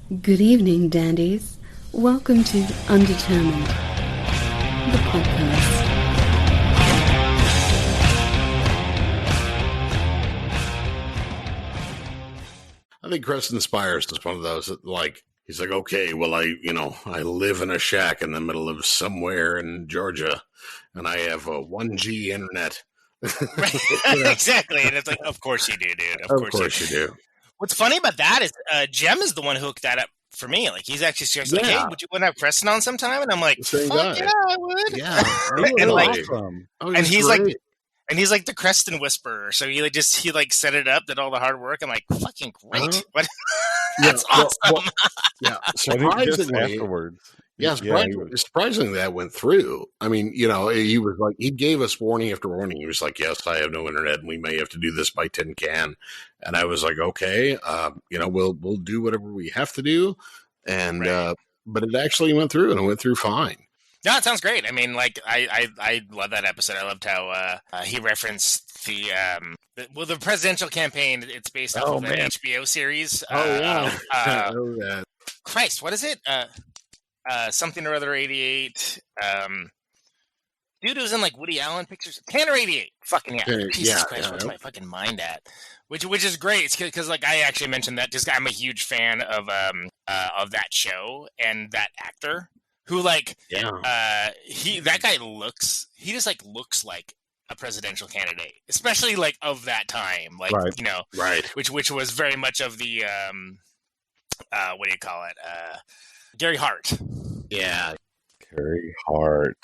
Good evening, dandies. Welcome to Undetermined, the podcast. I think Preston Spires is one of those that, like, he's like, okay, well, I live in a shack in the middle of somewhere in Georgia, and I have a 1G internet. Right. Exactly. And it's like, of course you do, dude. Of course you do. What's funny about that is Jem is the one who hooked that up for me. Like, he's actually like, hey, would you want to have Preston on sometime? And I'm like, fuck yeah, I would. Yeah. And like, awesome. And he's great. Like the Creston Whisperer. So he set it up, did all the hard work. I'm like, fucking great. That's awesome. Surprisingly, afterwards. Yeah, surprisingly that went through. I mean, he was like, he gave us warning after warning. He was like, yes, I have no internet and we may have to do this by tin can. And I was like, okay, we'll do whatever we have to do. And, but it actually went through and it went through fine. No, it sounds great. I mean, like, I love that episode. I loved how he referenced the presidential campaign. It's based off of an HBO series. Christ, what is it? Something or other 88. Dude who's in like Woody Allen pictures. Tanner 88. Fucking yeah. Jesus Christ, where's my fucking mind at? Which is great because like I actually mentioned that just I'm a huge fan of that show and that actor who like that guy looks like a presidential candidate, especially like of that time, like which was very much of the what do you call it? Gary Hart. Yeah. Gary Hart.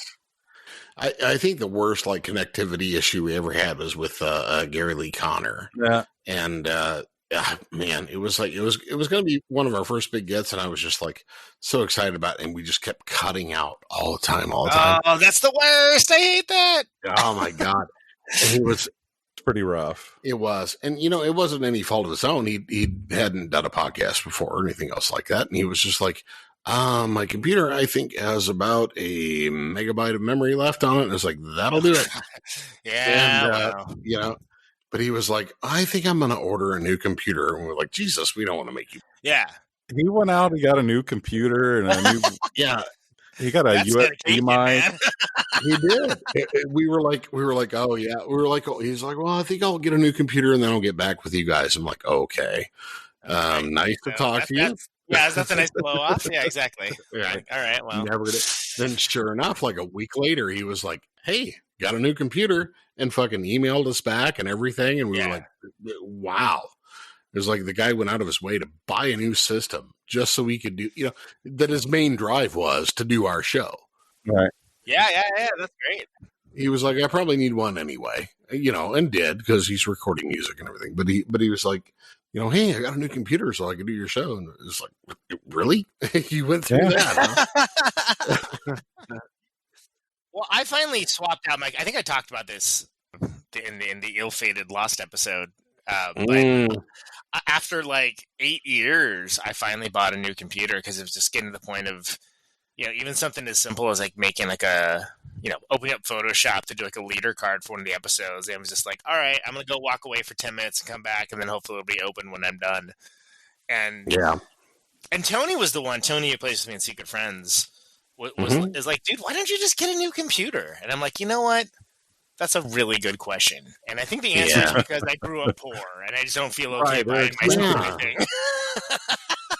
I think the worst like connectivity issue we ever had was with Gary Lee Conner. Yeah. And man, it was going to be one of our first big gets, and I was just like so excited about it, and we just kept cutting out all the time. Oh, that's the worst. I hate that. Oh my God. And it was pretty rough. It was. And it wasn't any fault of his own. He hadn't done a podcast before or anything else like that. And he was just like, my computer, I think, has about a megabyte of memory left on it. And it's like, that'll do it. And, but he was like, I think I'm going to order a new computer. And we're like, Jesus, we don't want to make you. Yeah. He went out and got a new computer and a new. Yeah. He got a USB mic. He did. We were like, oh yeah. We were like, he's like, well, I think I'll get a new computer and then I'll get back with you guys. I'm like, okay. Nice to talk to you. Yeah, is that the nice blow off? Yeah, exactly. Right. All right. Well, never did. Then sure enough, like a week later, he was like, hey, got a new computer, and fucking emailed us back and everything. And we were like, wow. It was like the guy went out of his way to buy a new system just so we could do, that his main drive was to do our show. Right. Yeah. That's great. He was like, I probably need one anyway, and did because he's recording music and everything. But he was like, hey, I got a new computer so I can do your show. And it's like, really? You went through that, huh? Well, I finally swapped out I think I talked about this in the ill-fated Lost episode. But after like 8 years, I finally bought a new computer because it was just getting to the point of, even something as simple as like making like a, opening up Photoshop to do like a leader card for one of the episodes. And I was just like, all right, I'm going to go walk away for 10 minutes and come back. And then hopefully it'll be open when I'm done. And Tony was the one, Tony who plays with me in Secret Friends, is like, dude, why don't you just get a new computer? And I'm like, you know what? That's a really good question. And I think the answer is because I grew up poor and I just don't feel okay buying myself anything.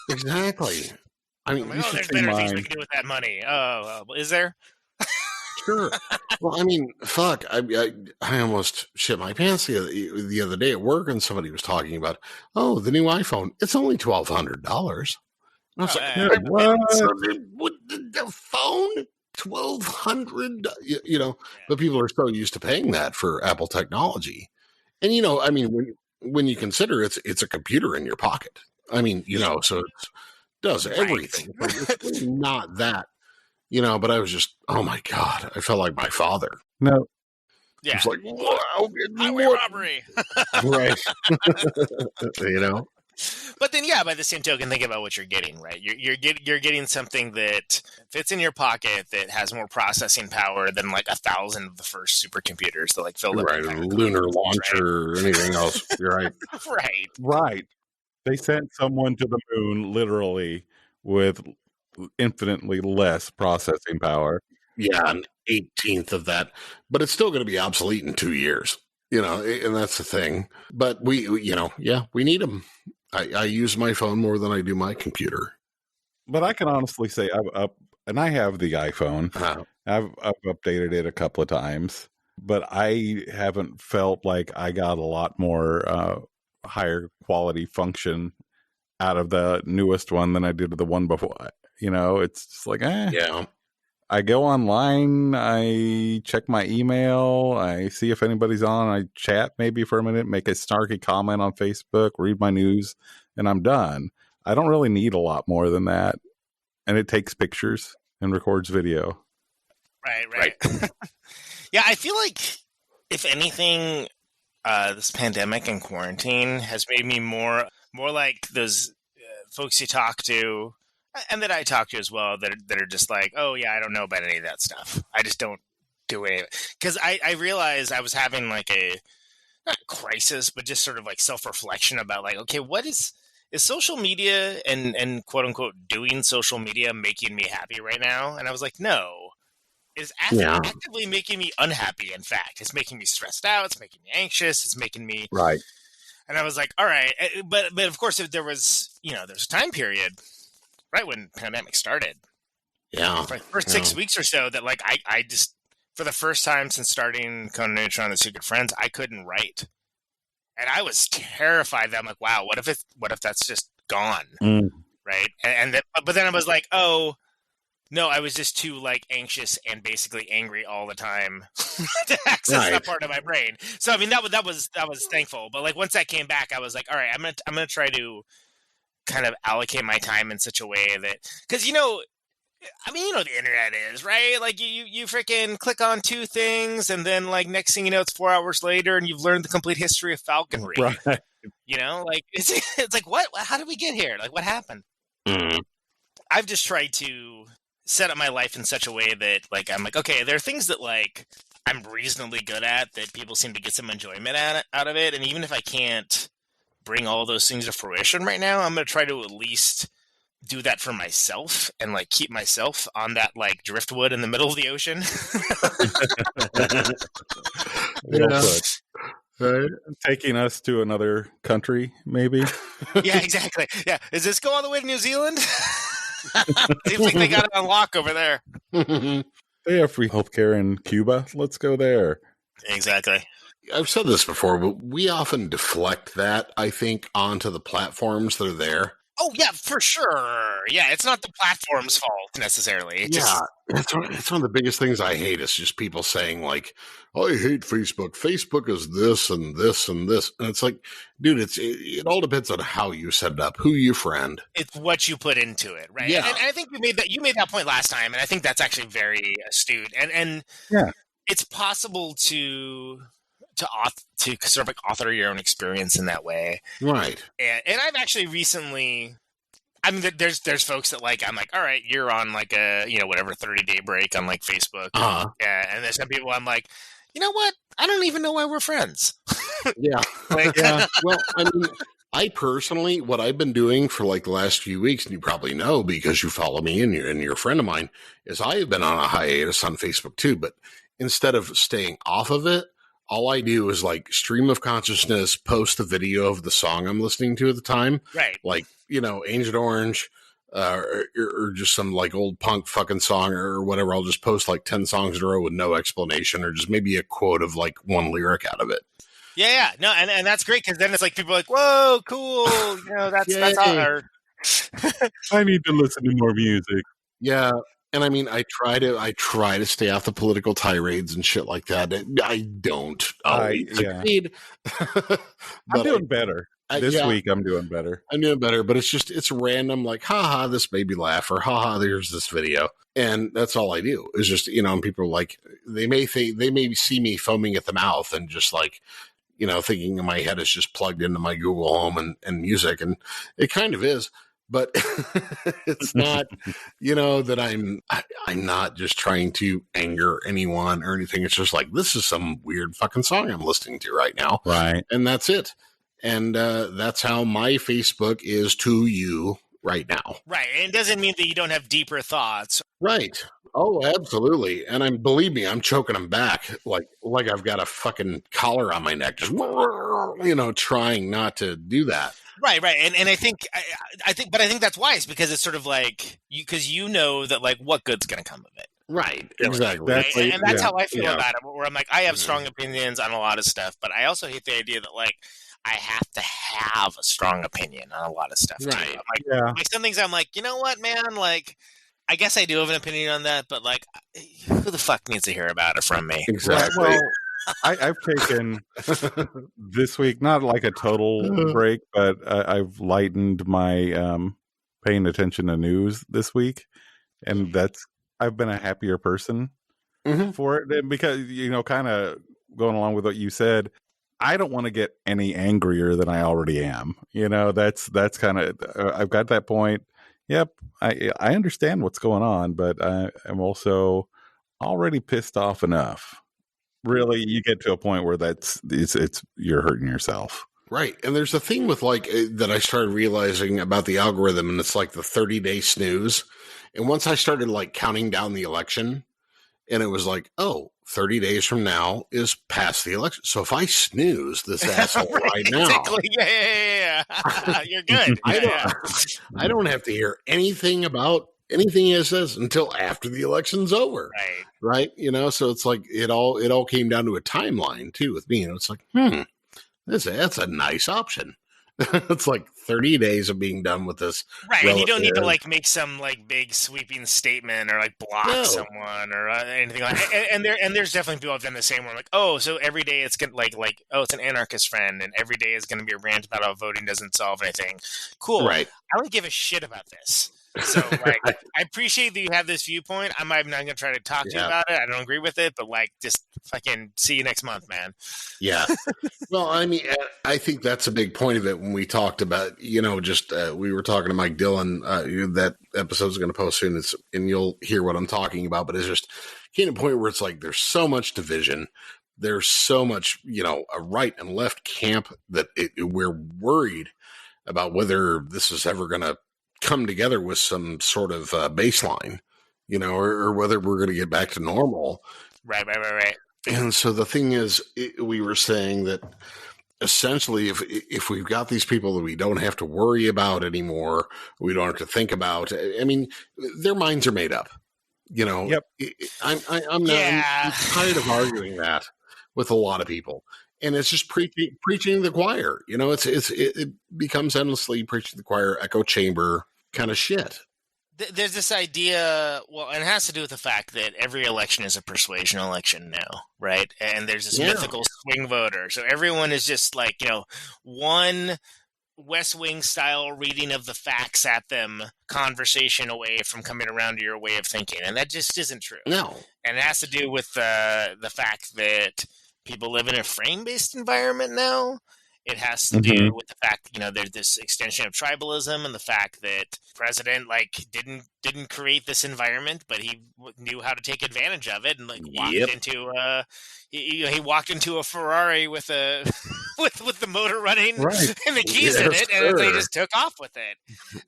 Exactly. I mean, like, there's better things we can do with that money. Oh, is there? Sure. Well, I mean, fuck. I almost shit my pants the other day at work, and somebody was talking about, the new iPhone. It's only $1,200. And I was like, what? The phone? $1,200? But people are so used to paying that for Apple technology. And, I mean, when you consider it's a computer in your pocket. I mean, so it does everything. It's really not that. But I was just, oh my God, I felt like my father. No. Yeah. It's like, wow. Highway robbery. Right. But then, by the same token, think about what you're getting, right? You're getting something that fits in your pocket that has more processing power than like 1,000 of the first supercomputers that like filled up. Right, a lunar launcher or anything else. You're right. Right. They sent someone to the moon literally with infinitely less processing power. Yeah, an 18th of that, but it's still going to be obsolete in 2 years. And that's the thing. But we need them. I use my phone more than I do my computer. But I can honestly say and I have the iPhone. I've updated it a couple of times, but I haven't felt like I got a lot more higher quality function out of the newest one than I did the one before. It's just like, Yeah. I go online, I check my email, I see if anybody's on, I chat maybe for a minute, make a snarky comment on Facebook, read my news, and I'm done. I don't really need a lot more than that. And it takes pictures and records video. Right. Yeah, I feel like, if anything, this pandemic and quarantine has made me more like those folks you talk to, and that I talk to as well, that are just like, oh yeah, I don't know about any of that stuff. I just don't do any of it. Because I realized I was having like a, not crisis, but just sort of like self-reflection about like, okay, what is social media and quote unquote doing social media making me happy right now? And I was like, no. It's actively making me unhappy, in fact. It's making me stressed out. It's making me anxious. It's making me... Right. And I was like, all right. But of course, if there was, there's a time period right when the pandemic started. Yeah. For the first 6 weeks or so that, like, I just, for the first time since starting Conan Neutron and the Secret Friends, I couldn't write. And I was terrified that I'm like, wow, what if that's just gone? Right. But then I was like, oh, no, I was just too like anxious and basically angry all the time to access that part of my brain. So I mean that was thankful. But like once that came back, I was like, all right, I'm gonna try to kind of allocate my time in such a way that, because the internet is, right? Like you freaking click on two things, and then like next thing you know, it's 4 hours later, and you've learned the complete history of falconry. Right. Like it's like what? How did we get here? Like what happened? Mm-hmm. I've just tried to set up my life in such a way that, like, I'm like, okay, there are things that, like, I'm reasonably good at that people seem to get some enjoyment out of it. And even if I can't bring all those things to fruition right now, I'm going to try to at least do that for myself and, like, keep myself on that, like, driftwood in the middle of the ocean. Well put. Right. Taking us to another country, maybe. Yeah, exactly. Yeah. Does this go all the way to New Zealand? Seems like they got it on lock over there. They have free healthcare in Cuba. Let's go there. Exactly. I've said this before, but we often deflect that, I think, onto the platforms that are there. Oh, yeah, for sure. Yeah, it's not the platform's fault, necessarily. It's one of the biggest things I hate is just people saying, like, oh, I hate Facebook. Facebook is this and this and this. And it's like, dude, it all depends on how you set it up, who you friend. It's what you put into it, right? Yeah. And I think you made that point last time, and I think that's actually very astute. And yeah, it's possible to sort of like author your own experience in that way, right? And I've actually recently, I mean, there's folks that like, I'm like, all right, you're on like a 30-day break on like Facebook, and there's some people I'm like, you know what? I don't even know why we're friends. Yeah, yeah. Well, I mean, I personally, what I've been doing for like the last few weeks, and you probably know because you follow me and you're a friend of mine, is I have been on a hiatus on Facebook too. But instead of staying off of it, all I do is like stream of consciousness, post a video of the song I'm listening to at the time. Right. Like, Agent Orange, or just some like old punk fucking song or whatever. I'll just post like 10 songs in a row with no explanation or just maybe a quote of like one lyric out of it. Yeah. No, and that's great because then it's like people are like, whoa, cool. That's all our... I need to listen to more music. Yeah. And I mean, I try to stay off the political tirades and shit like that. I don't always succeed. I'm doing better. This week I'm doing better. I'm doing better, but it's random, like, haha, this made me laugh, or haha, there's this video. And that's all I do is just, and people are like, they may see me foaming at the mouth and just like, thinking in my head it's just plugged into my Google Home and music. And it kind of is. But it's not, that I'm not just trying to anger anyone or anything. It's just like, this is some weird fucking song I'm listening to right now. Right. And that's it. And that's how my Facebook is to you right now. Right. And it doesn't mean that you don't have deeper thoughts. Right. Oh, absolutely. And believe me, I'm choking them back like I've got a fucking collar on my neck, just, trying not to do that. Right. And I think that's wise, because it's sort of like because you know that like what good's going to come of it. Right. Exactly. Right? And that's how I feel about it, where I'm like, I have strong opinions on a lot of stuff, but I also hate the idea that like I have to have a strong opinion on a lot of stuff. Right. Too. Like some things I'm like, you know what, man, like I guess I do have an opinion on that, but like who the fuck needs to hear about it from me? Exactly. Well, I've taken this week, not like a total break, but I've lightened my paying attention to news this week. And I've been a happier person for it, because, kind of going along with what you said, I don't want to get any angrier than I already am. That's kind of, I've got that point. Yep. I understand what's going on, but I'm also already pissed off enough. Really, you get to a point where it's you're hurting yourself. Right. And there's a thing with like that I started realizing about the algorithm, and it's like the 30-day snooze. And once I started like counting down the election, and it was like, 30 days from now is past the election. So if I snooze this asshole right now, exactly. Yeah. You're good. I don't have to hear anything about anything he says until after the election's over. Right. So it's like it all came down to a timeline too with me. It's like, that's a nice option. It's like 30 days of being done with this. Right. And you don't need to like make some like big sweeping statement or like block someone or anything like that. And there's definitely people who have done the same where I'm like, so every day it's going to like, it's an anarchist friend, and every day is going to be a rant about how voting doesn't solve anything. Cool. Right. I don't give a shit about this. So, like, I appreciate that you have this viewpoint. I'm not going to try to talk to you about it. I don't agree with it, but, like, just fucking see you next month, man. Yeah. Well, I mean, I think that's a big point of it when we talked about, just we were talking to Mike Dillon. That episode's going to post soon, and you'll hear what I'm talking about. But it's just getting to a point where it's like there's so much division. There's so much, a right and left camp that we're worried about whether this is ever going to come together with some sort of baseline, or whether we're going to get back to normal. Right. And so the thing is, we were saying that essentially if we've got these people that we don't have to worry about anymore, we don't have to think about, I mean, their minds are made up, Yep. I'm tired of arguing that with a lot of people. And it's just preaching to the choir, it becomes endlessly preaching to the choir, echo chamber kind of shit. There's this idea, and it has to do with the fact that every election is a persuasion election now, right? And there's this mythical swing voter. So everyone is just like, one West Wing style reading of the facts at them conversation away from coming around to your way of thinking. And that just isn't true. No. And it has to do with the fact that people live in a frame-based environment now. It has to do with the fact, there's this extension of tribalism, and the fact that the president didn't create this environment, but he knew how to take advantage of it, and he walked into a Ferrari with a with the motor running and the keys in it, and they just took off with it.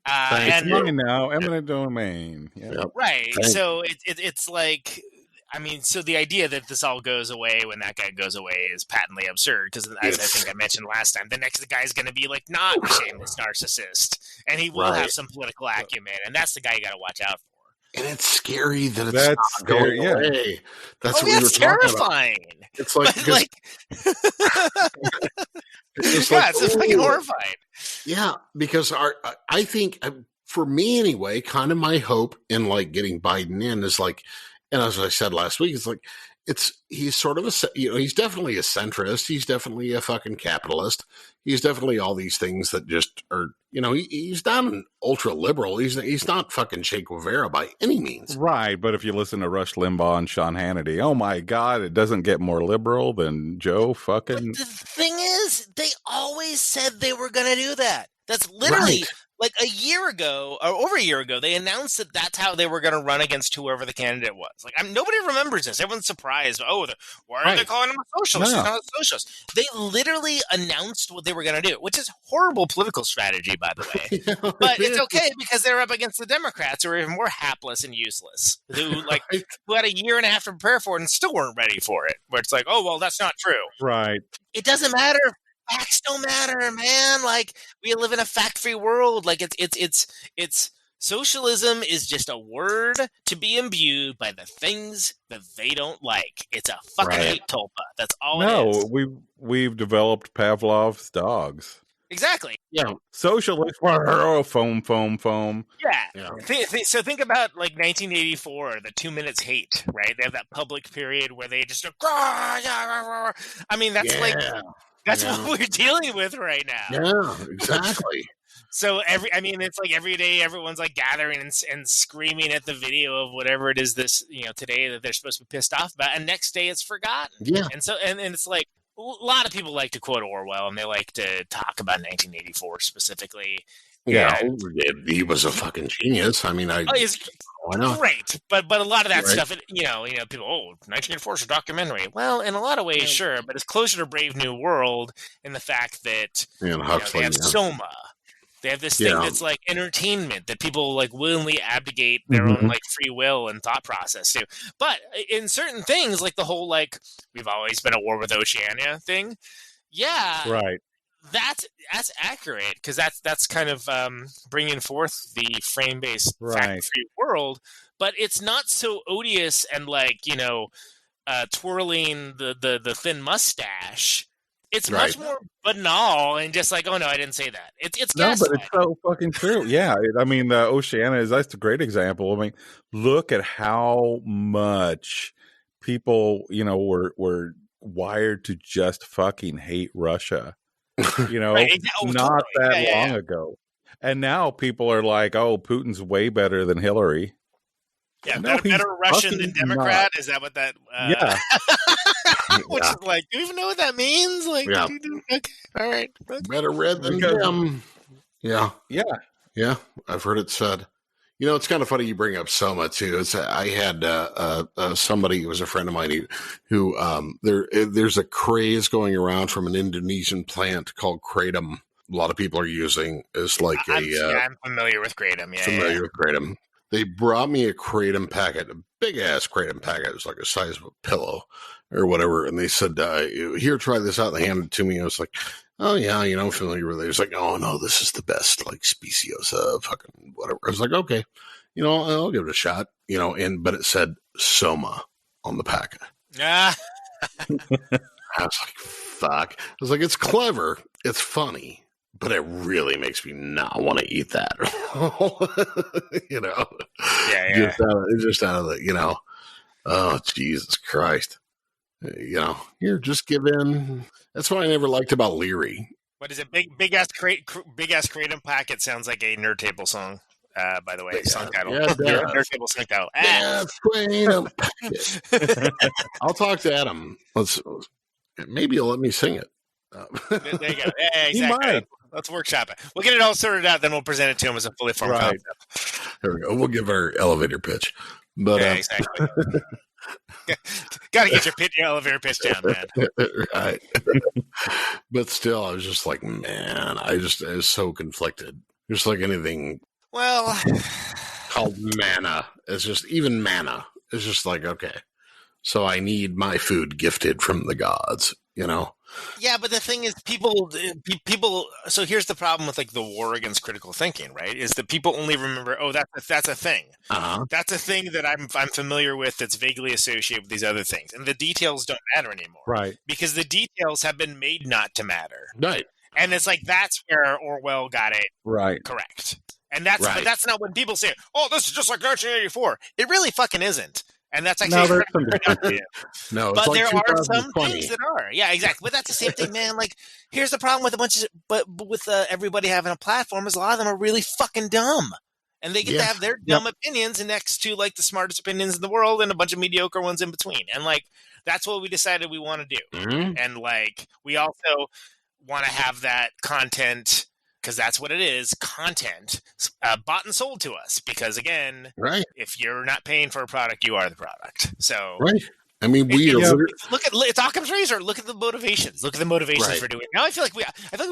And mine now, eminent domain. Yep. Right. So it's like. I mean, so the idea that this all goes away when that guy goes away is patently absurd, because as I think I mentioned last time, the next guy is going to be like not a shameless narcissist, and he will have some political acumen, and that's the guy you got to watch out for. And it's scary that it's not going away. That's what we were terrifying. Talking about. It's like, it's fucking horrifying. Yeah, because I think, for me anyway, kind of my hope in like getting Biden in is like, and as I said last week, it's like, he's sort of he's definitely a centrist. He's definitely a fucking capitalist. He's definitely all these things that just are, he's not an ultra liberal. He's not fucking Che Guevara by any means. Right. But if you listen to Rush Limbaugh and Sean Hannity, oh my God, it doesn't get more liberal than Joe fucking. But the thing is, they always said they were going to do that. That's literally like a year ago or over a year ago, they announced that that's how they were going to run against whoever the candidate was. Like, nobody remembers this. Everyone's surprised. Oh, why are they calling him a socialist? He's not a socialist. They literally announced what they were going to do, which is horrible political strategy, by the way. But it's okay because they're up against the Democrats, who are even more hapless and useless, who had a year and a half to prepare for it and still weren't ready for it. Where it's like, oh, well, that's not true. Right. It doesn't matter. Facts don't matter, man. Like, we live in a fact-free world. Like, it's socialism is just a word to be imbued by the things that they don't like. It's a fucking hate tulpa. That's all it is. No, we've developed Pavlov's dogs. Exactly. Yeah. Socialist. Foam. Yeah. So think about like 1984, the 2 minutes hate, right? They have that public period where they just I mean, that's that's what we're dealing with right now. Yeah, exactly. So it's like every day everyone's like gathering and screaming at the video of whatever it is today that they're supposed to be pissed off about, and next day it's forgotten. Yeah. And so and it's like a lot of people like to quote Orwell, and they like to talk about 1984 specifically. Yeah, he was a fucking genius. I mean, why not? Great, but a lot of that stuff, people, 1984 is a documentary. Well, in a lot of ways, sure, but it's closer to Brave New World in the fact that they have Soma. They have this thing that's like entertainment that people like willingly abdicate their own like free will and thought process to. But in certain things, like the whole like we've always been at war with Oceania thing, right. That's accurate because that's kind of bringing forth the frame-based fact-free world, but it's not so odious and like twirling the thin mustache. It's much more banal and just like, oh no, I didn't say that. It's no, but it's so fucking true. Yeah, I mean, the Oceania that's a great example. I mean, look at how much people were wired to just fucking hate Russia. Not that long ago. And now people are like, oh, Putin's way better than Hillary. Yeah, better Russian than Democrat? Is that what that... Yeah. Which is like, do you even know what that means? Like, okay, all right. Better red than them. Yeah. Yeah. Yeah, I've heard it said. It's kind of funny you bring up Soma too. I had somebody who was a friend of mine who there's a craze going around from an Indonesian plant called kratom. A lot of people are using as like I'm familiar with kratom. Yeah, with kratom. They brought me a kratom packet, a big ass kratom packet. It was like the size of a pillow or whatever. And they said, "Here, try this out." And they handed it to me. I was like, oh yeah, I'm familiar with it. It's like, oh no, this is the best, like speciosa, fucking whatever. I was like, okay, I'll give it a shot, but it said Soma on the packet. I was like, fuck. I was like, it's clever, it's funny, but it really makes me not want to eat that. Just out of the, oh Jesus Christ. Here, just give in. That's what I never liked about Leary. What is it? Big ass kratom packet sounds like a Nerd Table song. By the way, song title. Yeah, Nerd Table song title. Kratom packet. I'll talk to Adam. Maybe he'll let me sing it. There you go. Yeah, exactly. He might. Let's workshop it. We'll get it all sorted out, then we'll present it to him as a fully formed concept. There we go. We'll give our elevator pitch. But exactly. Got to get your elevator pitch down, man. Right. But still, I was just like, man, I was so conflicted. Just like anything. Well, called mana. It's just even mana. It's just like, okay, so I need my food gifted from the gods. Yeah, but the thing is, people. So here's the problem with like the war against critical thinking, right? Is that people only remember, oh, that's a thing. That's a thing that I'm familiar with. That's vaguely associated with these other things, and the details don't matter anymore, right? Because the details have been made not to matter, right? And it's like that's where Orwell got it correct, and but that's not when people say, oh, this is just like 1984. It really fucking isn't. And that's actually no, but like there are some things that are. Yeah, exactly. But that's the same thing, man. Like, here's the problem with everybody having a platform is a lot of them are really fucking dumb. And they get to have their dumb opinions next to like the smartest opinions in the world and a bunch of mediocre ones in between. And like that's what we decided we want to do. And like we also want to have that content because that's what it is, content bought and sold to us. Because again, right. if you're not paying for a product, you are the product. So right. I mean, look at it's Occam's razor. Look at the motivations. Look at the motivations Right. for doing it. Now I feel like we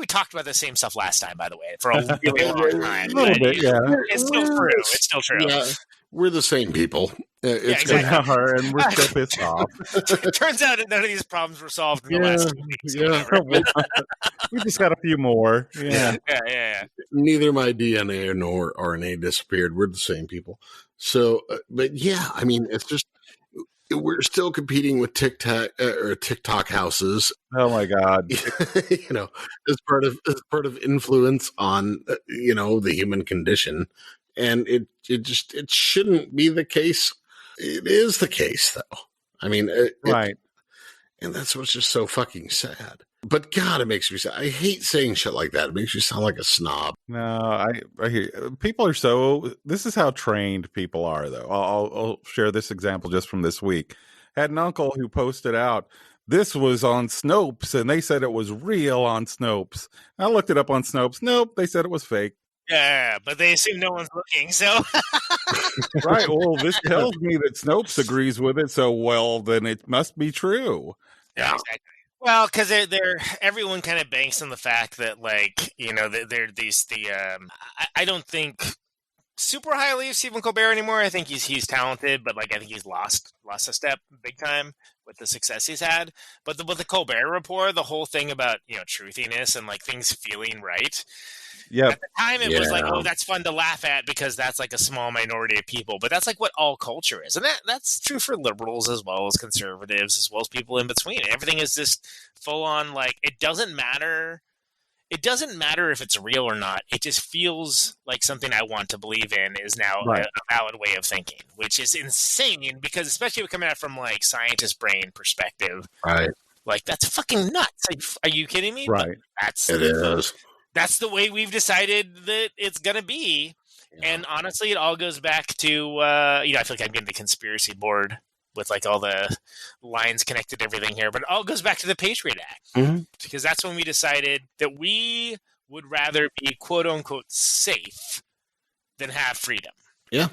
talked about the same stuff last time. By the way, for a really long time. A little bit, yeah. It's still true. It's still true. Yeah, we're the same people. It's exactly. And we're still pissed off. It turns out that none of these problems were solved in the last 2 weeks. Yeah. We just got a few more. Yeah. Yeah. Neither my DNA nor RNA disappeared. We're the same people. So, but yeah, I mean, it's just we're still competing with TikTok houses. Oh my God! You know, as part of influence on the human condition, and it shouldn't be the case. It is the case, though. I mean, right. And that's what's just so fucking sad. But God, it makes me sad. I hate saying shit like that. It makes you sound like a snob. No, I hear people are so. This is how trained people are, though. I'll share this example just from this week. Had an uncle who posted out, this was on Snopes, and they said it was real on Snopes. I looked it up on Snopes. Nope, they said it was fake. Yeah, but they assume no one's looking, so. Right, well, this tells me that Snopes agrees with it, so, well, then it must be true. Yeah, exactly. Well, because everyone kind of banks on the fact that, like, I don't think super highly of Stephen Colbert anymore. I think he's talented, but like I think he's lost a step big time with the success he's had. But with the Colbert Report, the whole thing about truthiness and like things feeling right. Yeah. At the time, it was like, oh, that's fun to laugh at because that's like a small minority of people. But that's like what all culture is, and that's true for liberals as well as conservatives as well as people in between. Everything is just full on like it doesn't matter. It doesn't matter if it's real or not. It just feels like something I want to believe in is now a valid way of thinking, which is insane because especially coming out from like scientist brain perspective, right? Like that's fucking nuts. Like, are you kidding me? Right. But that's the way we've decided that it's gonna be. Yeah. And honestly, it all goes back to I feel like I'm getting the conspiracy board with like all the lines connected to everything here, but it all goes back to the Patriot Act because that's when we decided that we would rather be quote unquote safe than have freedom. Yeah.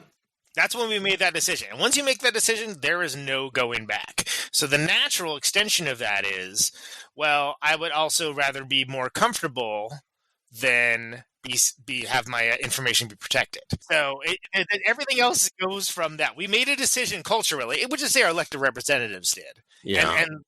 That's when we made that decision. And once you make that decision, there is no going back. So the natural extension of that is, well, I would also rather be more comfortable than have my information be protected. So everything else goes from that. We made a decision culturally. It would just say our elected representatives did. Yeah. And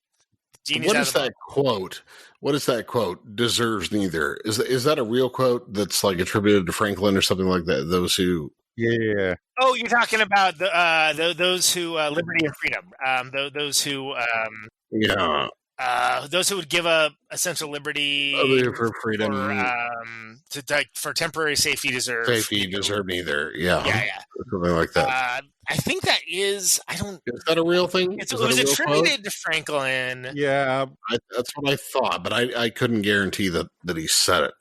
what is that quote? What is that quote? Deserves neither. Is that a real quote that's like attributed to Franklin or something like that? Those who. Yeah. Oh, you're talking about those who liberty and freedom. Those who. Yeah. Those who would give up essential liberty for freedom, for temporary safety deserve neither. Yeah, something like that. I think that is. Is that a real thing? It was attributed to Franklin. Yeah, that's what I thought, but I couldn't guarantee that he said it.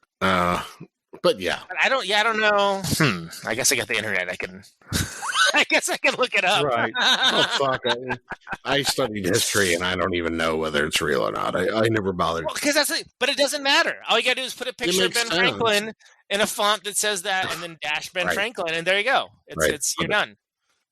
But yeah, I don't know. I guess I got the internet. I guess I can look it up. Right. Oh, fuck. I studied history, and I don't even know whether it's real or not. I never bothered. But it doesn't matter. All you got to do is put a picture of Ben Franklin in a font that says that, and then dash Ben Franklin, and there you go. You're done.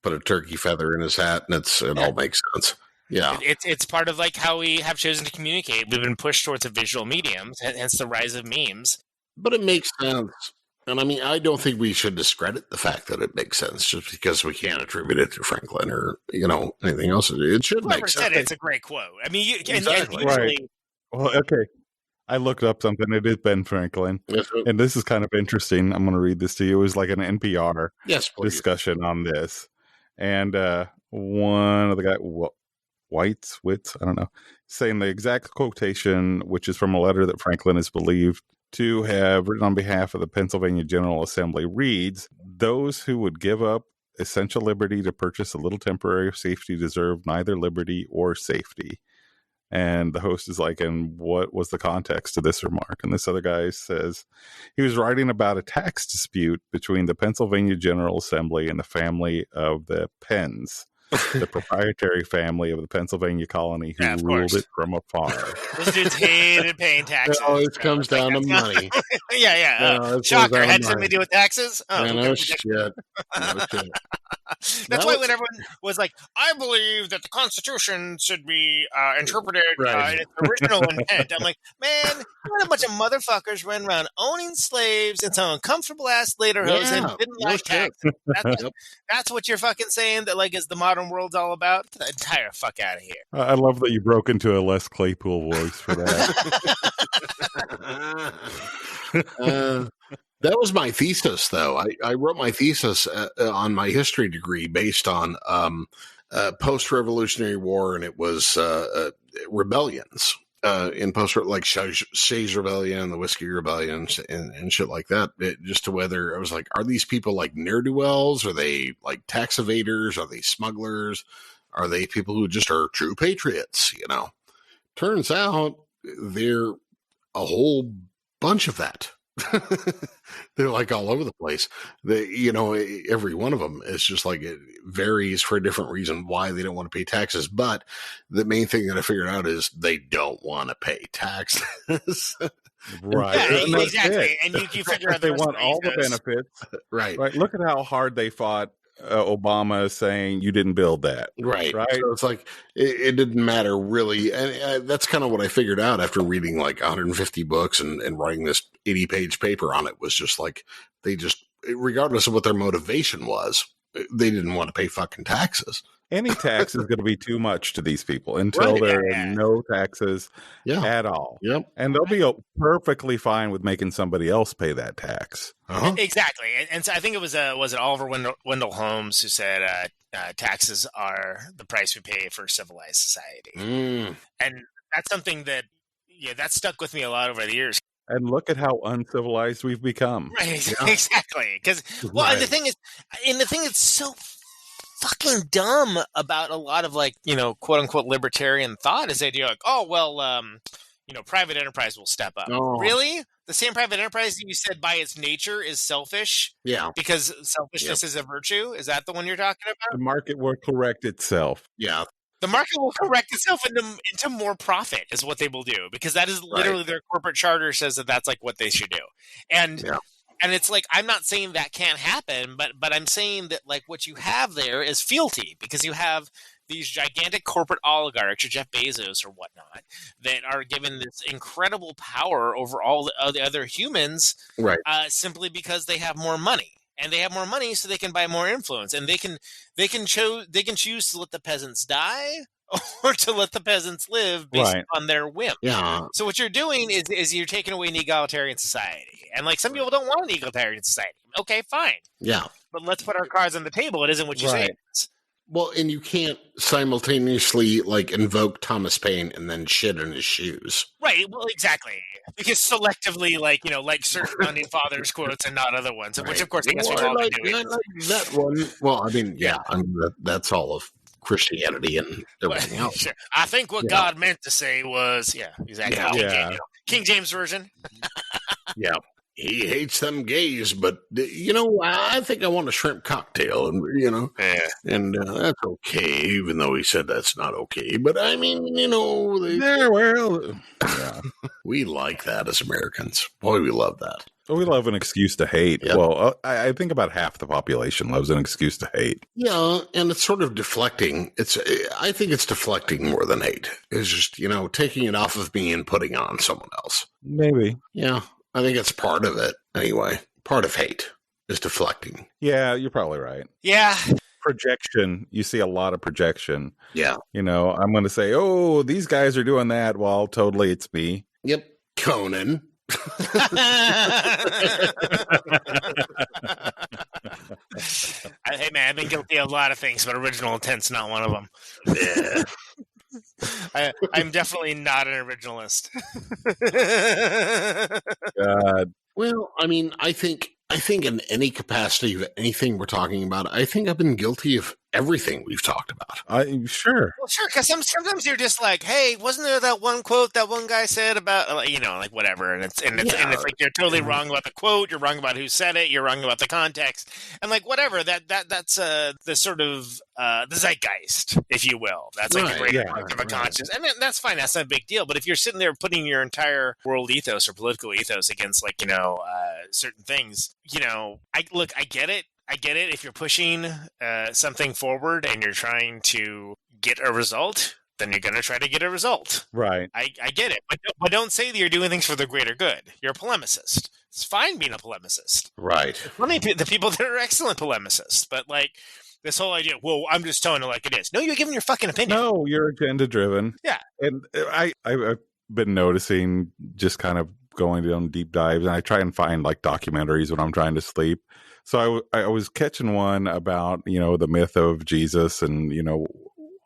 Put a turkey feather in his hat, and it all makes sense. Yeah, it's part of like how we have chosen to communicate. We've been pushed towards a visual medium, hence the rise of memes. But it makes sense. And I mean, I don't think we should discredit the fact that it makes sense just because we can't attribute it to Franklin or, anything else. It should make sense. Said it's a great quote. I mean, exactly. Right. Well, okay. I looked up something. It is Ben Franklin. Yes, and this is kind of interesting. I'm going to read this to you. It was like an NPR discussion on this. And one of the guy, Witz, I don't know, saying the exact quotation, which is from a letter that Franklin is believed to have written on behalf of the Pennsylvania General Assembly, reads, "Those who would give up essential liberty to purchase a little temporary safety deserve neither liberty or safety." And the host is like, and what was the context of this remark? And this other guy says he was writing about a tax dispute between the Pennsylvania General Assembly and the family of the Penns. the proprietary family of the Pennsylvania colony who ruled it from afar. Those dudes hated paying taxes. It always comes down to money. Yeah. Shocker. Had something to do with taxes? Oh, no shit. No shit. That's why when everyone was like, I believe that the Constitution should be interpreted in its original intent. I'm like, man, what a bunch of motherfuckers ran around owning slaves and some uncomfortable ass later hoes and didn't like taxes. That's what you're fucking saying that like is the modern world's all about? Get the entire fuck out of here. I love that you broke into a Les Claypool voice for that. That was my thesis, though. I wrote my thesis on my history degree based on post-Revolutionary War, and it was rebellions in post, like Shays Rebellion, the Whiskey Rebellion, and shit like that. Just to whether I was like, are these people like ne'er-do-wells? Are they like tax evaders? Are they smugglers? Are they people who just are true patriots? You know, turns out they're a whole bunch of that. They're like all over the place. Every one of them is just like it varies for a different reason why they don't want to pay taxes. But the main thing that I figured out is they don't want to pay taxes. Right. Yeah, exactly. And you figure out they want all the benefits. Right. Look at how hard they fought Obama saying you didn't build that. Right. So it's like it didn't matter really. And that's kind of what I figured out after reading like 150 books and writing this 80-page paper on it, was just like they just, regardless of what their motivation was, they didn't want to pay fucking taxes. Any tax is going to be too much to these people until there are no taxes at all. Yep. And they'll be perfectly fine with making somebody else pay that tax. Exactly. And so I think it was it Oliver Wendell Holmes who said taxes are the price we pay for civilized society. And that's something that, that stuck with me a lot over the years. And look at how uncivilized we've become. Right, exactly. Because, and the thing is so fucking dumb about a lot of like, quote unquote libertarian thought is the idea like, oh, well, private enterprise will step up. Oh. Really? The same private enterprise that you said by its nature is selfish? Yeah. Because selfishness is a virtue? Is that the one you're talking about? The market will correct itself. Yeah. The market will correct itself into more profit is what they will do, because that is literally their corporate charter says that that's like what they should do. And and it's like, I'm not saying that can't happen, but I'm saying that like what you have there is fealty, because you have these gigantic corporate oligarchs or Jeff Bezos or whatnot that are given this incredible power over all the other humans, simply because they have more money. And they have more money, so they can buy more influence, and they can choose to let the peasants die or to let the peasants live based on their whim. Yeah. So what you're doing is you're taking away an egalitarian society, and like some people don't want an egalitarian society. Okay, fine. Yeah. But let's put our cards on the table. It isn't what you say it is. Well, and you can't simultaneously like invoke Thomas Paine and then shit in his shoes. Right. Well, exactly. Because selectively, like certain founding fathers quotes and not other ones, which of course I guess we've all been doing. Like that one. Well, I mean, that's all of Christianity and everything else. Sure. I think what God meant to say was, exactly. King James Version. Yeah. He hates them gays, but I think I want a shrimp cocktail, and that's okay, even though he said that's not okay. But I mean, we like that as Americans. Boy, we love that. We love an excuse to hate. Yep. Well, I think about half the population loves an excuse to hate. Yeah, and it's sort of deflecting. I think it's deflecting more than hate. It's just taking it off of me and putting it on someone else. Maybe. Yeah. I think it's part of it anyway. Part of hate is deflecting. Yeah, you're probably right. Yeah. Projection. You see a lot of projection. Yeah. I'm going to say, oh, these guys are doing that. Well, totally it's me. Yep. Conan. Hey, man, I've been guilty of a lot of things, but original intent's not one of them. Yeah. I'm definitely not an originalist. God. Well, I mean, I think in any capacity of anything we're talking about, I think I've been guilty of everything we've talked about. Sure. Well, sure, because sometimes you're just like, hey, wasn't there that one quote that one guy said about, like whatever, and it's like you're totally wrong about the quote, you're wrong about who said it, you're wrong about the context, and like whatever, that's the sort of the zeitgeist, if you will. That's like the greater of a conscience, and that's fine. That's not a big deal. But if you're sitting there putting your entire world ethos or political ethos against certain things, I get it. I get it. If you're pushing something forward and you're trying to get a result, then you're going to try to get a result. Right. I get it. But don't say that you're doing things for the greater good. You're a polemicist. It's fine being a polemicist. Right. Funny, the people that are excellent polemicists. But like this whole idea, well, I'm just telling it like it is. No, you're giving your fucking opinion. No, you're agenda driven. Yeah. And I've been noticing, just kind of going down deep dives, and I try and find like documentaries when I'm trying to sleep. So I was catching one about, the myth of Jesus and,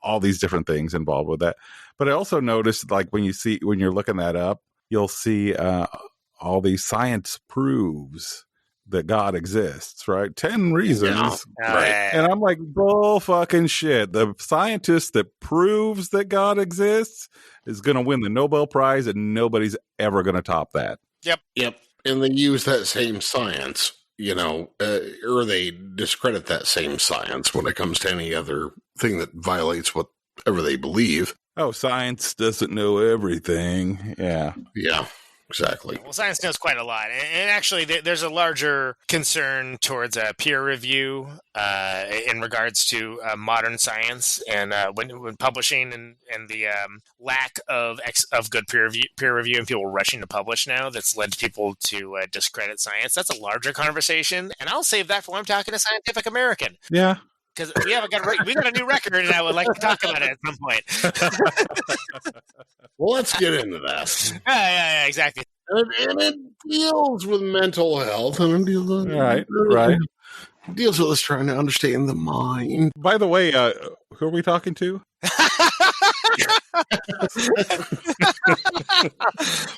all these different things involved with that. But I also noticed, like, when you're looking that up, you'll see all these science proves that God exists, right? 10 reasons. Yeah. Right. And I'm like, bull fucking shit. The scientist that proves that God exists is going to win the Nobel Prize, and nobody's ever going to top that. Yep. And they use that same science, or they discredit that same science when it comes to any other thing that violates whatever they believe. Oh, science doesn't know everything. Yeah. Yeah. Exactly. Well, science knows quite a lot. And actually, there's a larger concern towards peer review in regards to modern science and when publishing and the lack of good peer review and people rushing to publish now that's led people to discredit science. That's a larger conversation. And I'll save that for when I'm talking to Scientific American. Yeah. Because we got a new record, and I would like to talk about it at some point. Well, let's get into that. Yeah, exactly. And it deals with mental health, and it deals with, right. It deals with us trying to understand the mind. By the way, who are we talking to?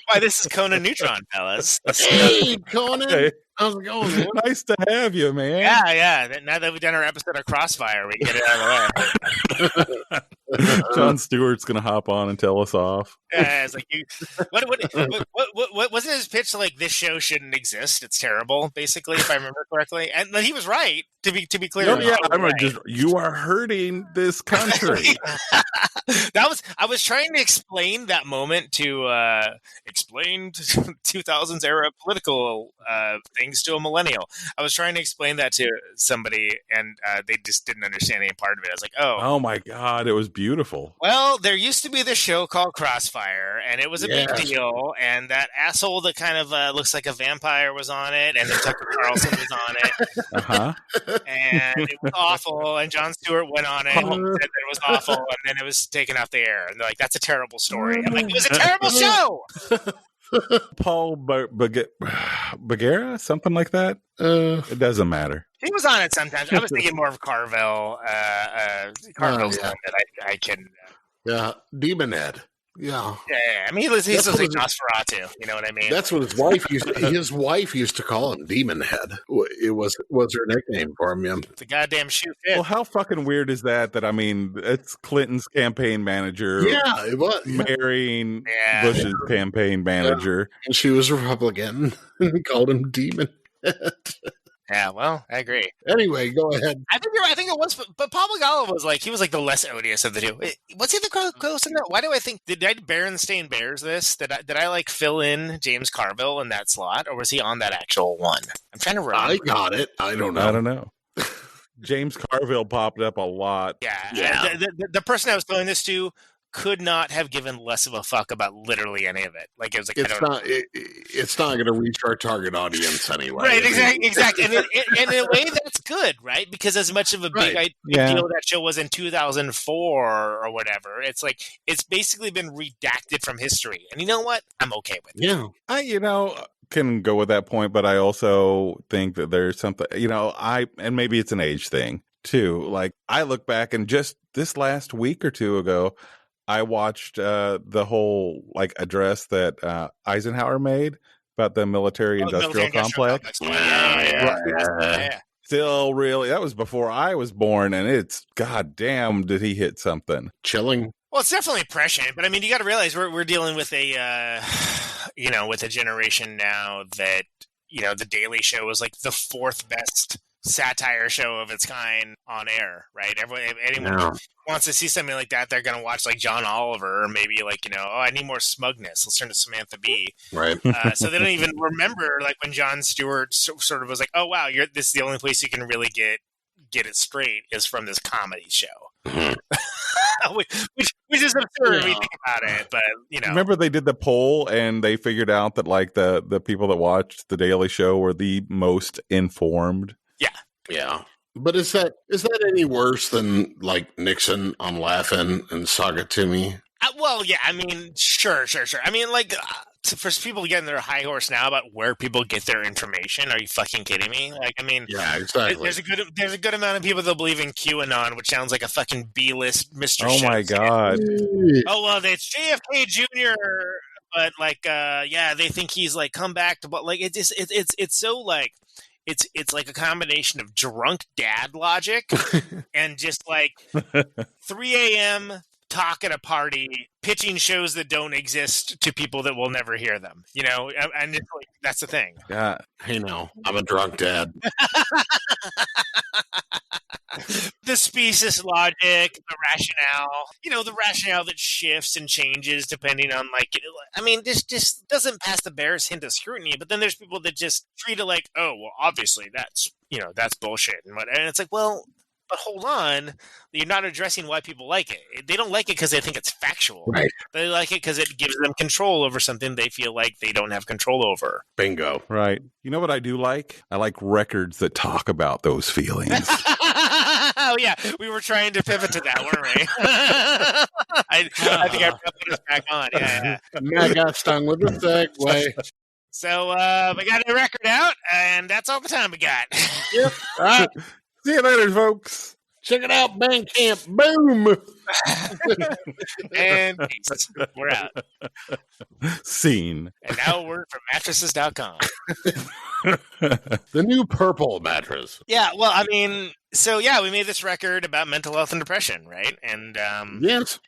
Why, this is Conan Neutron, fellas. Hey, Conan. Hey. How's it going, man? Nice to have you, man. Yeah. Now that we've done our episode of Crossfire, we can get it out of the way. Jon Stewart's going to hop on and tell us off. Yeah, it's like, what wasn't his pitch like, this show shouldn't exist? It's terrible, basically, if I remember correctly. And he was right, to be clear. Oh, yeah, you are hurting this country. I was trying to explain that moment to explain 2000s era political things to a millennial. I was trying to explain that to somebody, and they just didn't understand any part of it. I was like, oh my God, it was beautiful. Well, there used to be this show called Crossfire, and it was a big deal, and that asshole that kind of looks like a vampire was on it, and then Tucker Carlson was on it, and it was awful, and Jon Stewart went on it and said that it was awful, and then it was taken off the air, and they're like, that's a terrible story. I'm like, it was a terrible show! Paul Bagheera, something like that. It doesn't matter. He was on it sometimes. I was thinking more of Carvel. Carvel's one that I can. Yeah, Demon Head. Yeah. I mean, he's like Nosferatu. You know what I mean? That's what his wife used. His wife used to call him Demon Head. It was her nickname for him. Yeah. The goddamn shoe fit. Well, how fucking weird is that? That, I mean, it's Clinton's campaign manager. Yeah, it was marrying Bush's campaign manager, and she was Republican and called him Demon Head. Yeah, well, I agree. Anyway, go ahead. I think you're right. I think it was, but Paul Bagheera was the less odious of the two. Was he the close in that? Why do I think did Berenstain Bears this? Did I like fill in James Carville in that slot, or was he on that actual one? I'm trying to remember. I got it. I don't know. James Carville popped up a lot. Yeah. The person I was throwing this to could not have given less of a fuck about literally any of it. Like, it was like, it's not going to reach our target audience anyway. Right, exactly. And in a way, that's good, right? Because as much of a big deal that show was in 2004 or whatever, it's like, it's basically been redacted from history. And you know what? I'm okay with it. Yeah. I can go with that point, but I also think that there's something, and maybe it's an age thing too. Like, I look back and just this last week or two ago, I watched the whole address that Eisenhower made about the military-industrial complex. Yeah. still really, that was before I was born, and it's, goddamn, did he hit something. Chilling. Well, it's definitely prescient, but I mean, you got to realize we're dealing with a, with a generation now that, The Daily Show was like the fourth best satire show of its kind on air, right? If anyone wants to see something like that, they're going to watch like John Oliver, or maybe like, I need more smugness. Let's turn to Samantha Bee. Right. So they don't even remember like when Jon Stewart sort of was like, oh, wow, this is the only place you can really get it straight is from this comedy show. Mm-hmm. which is absurd when you think about it, but Remember they did the poll and they figured out that like the people that watched The Daily Show were the most informed. Yeah. But is that any worse than like Nixon on Laughing and Saga Timmy? Well, yeah, I mean, sure. I mean, like, for people getting their high horse now about where people get their information, are you fucking kidding me? Like, I mean, yeah, exactly. There's a good amount of people that believe in QAnon, which sounds like a fucking B-list Mr. Oh my God. Oh, well, it's JFK Jr., but like, they think he's like come back to, but like, it's so like, it's like a combination of drunk dad logic and just like 3 a.m. talk at a party, pitching shows that don't exist to people that will never hear them. And it's like, that's the thing. Yeah. Hey, no, I'm a drunk dad. The specious logic, the rationale that shifts and changes depending on this just doesn't pass the barest hint of scrutiny. But then there's people that just treat it like, oh, well, obviously that's bullshit. And it's like, well, but hold on, you're not addressing why people like it. They don't like it because they think it's factual. Right. They like it because it gives them control over something they feel like they don't have control over. Bingo. Right. You know what I do like? I like records that talk about those feelings. Oh, yeah. We were trying to pivot to that, weren't we? I think I put us back on. Yeah. I got stung with a segue. So we got a record out, and that's all the time we got. Yep. All right. See you later, folks. Check it out, Bandcamp. Boom. And peace. We're out. Scene. And now a word from mattresses.com. The new purple mattress. Yeah, well, I mean, so yeah, we made this record about mental health and depression, right? And yes.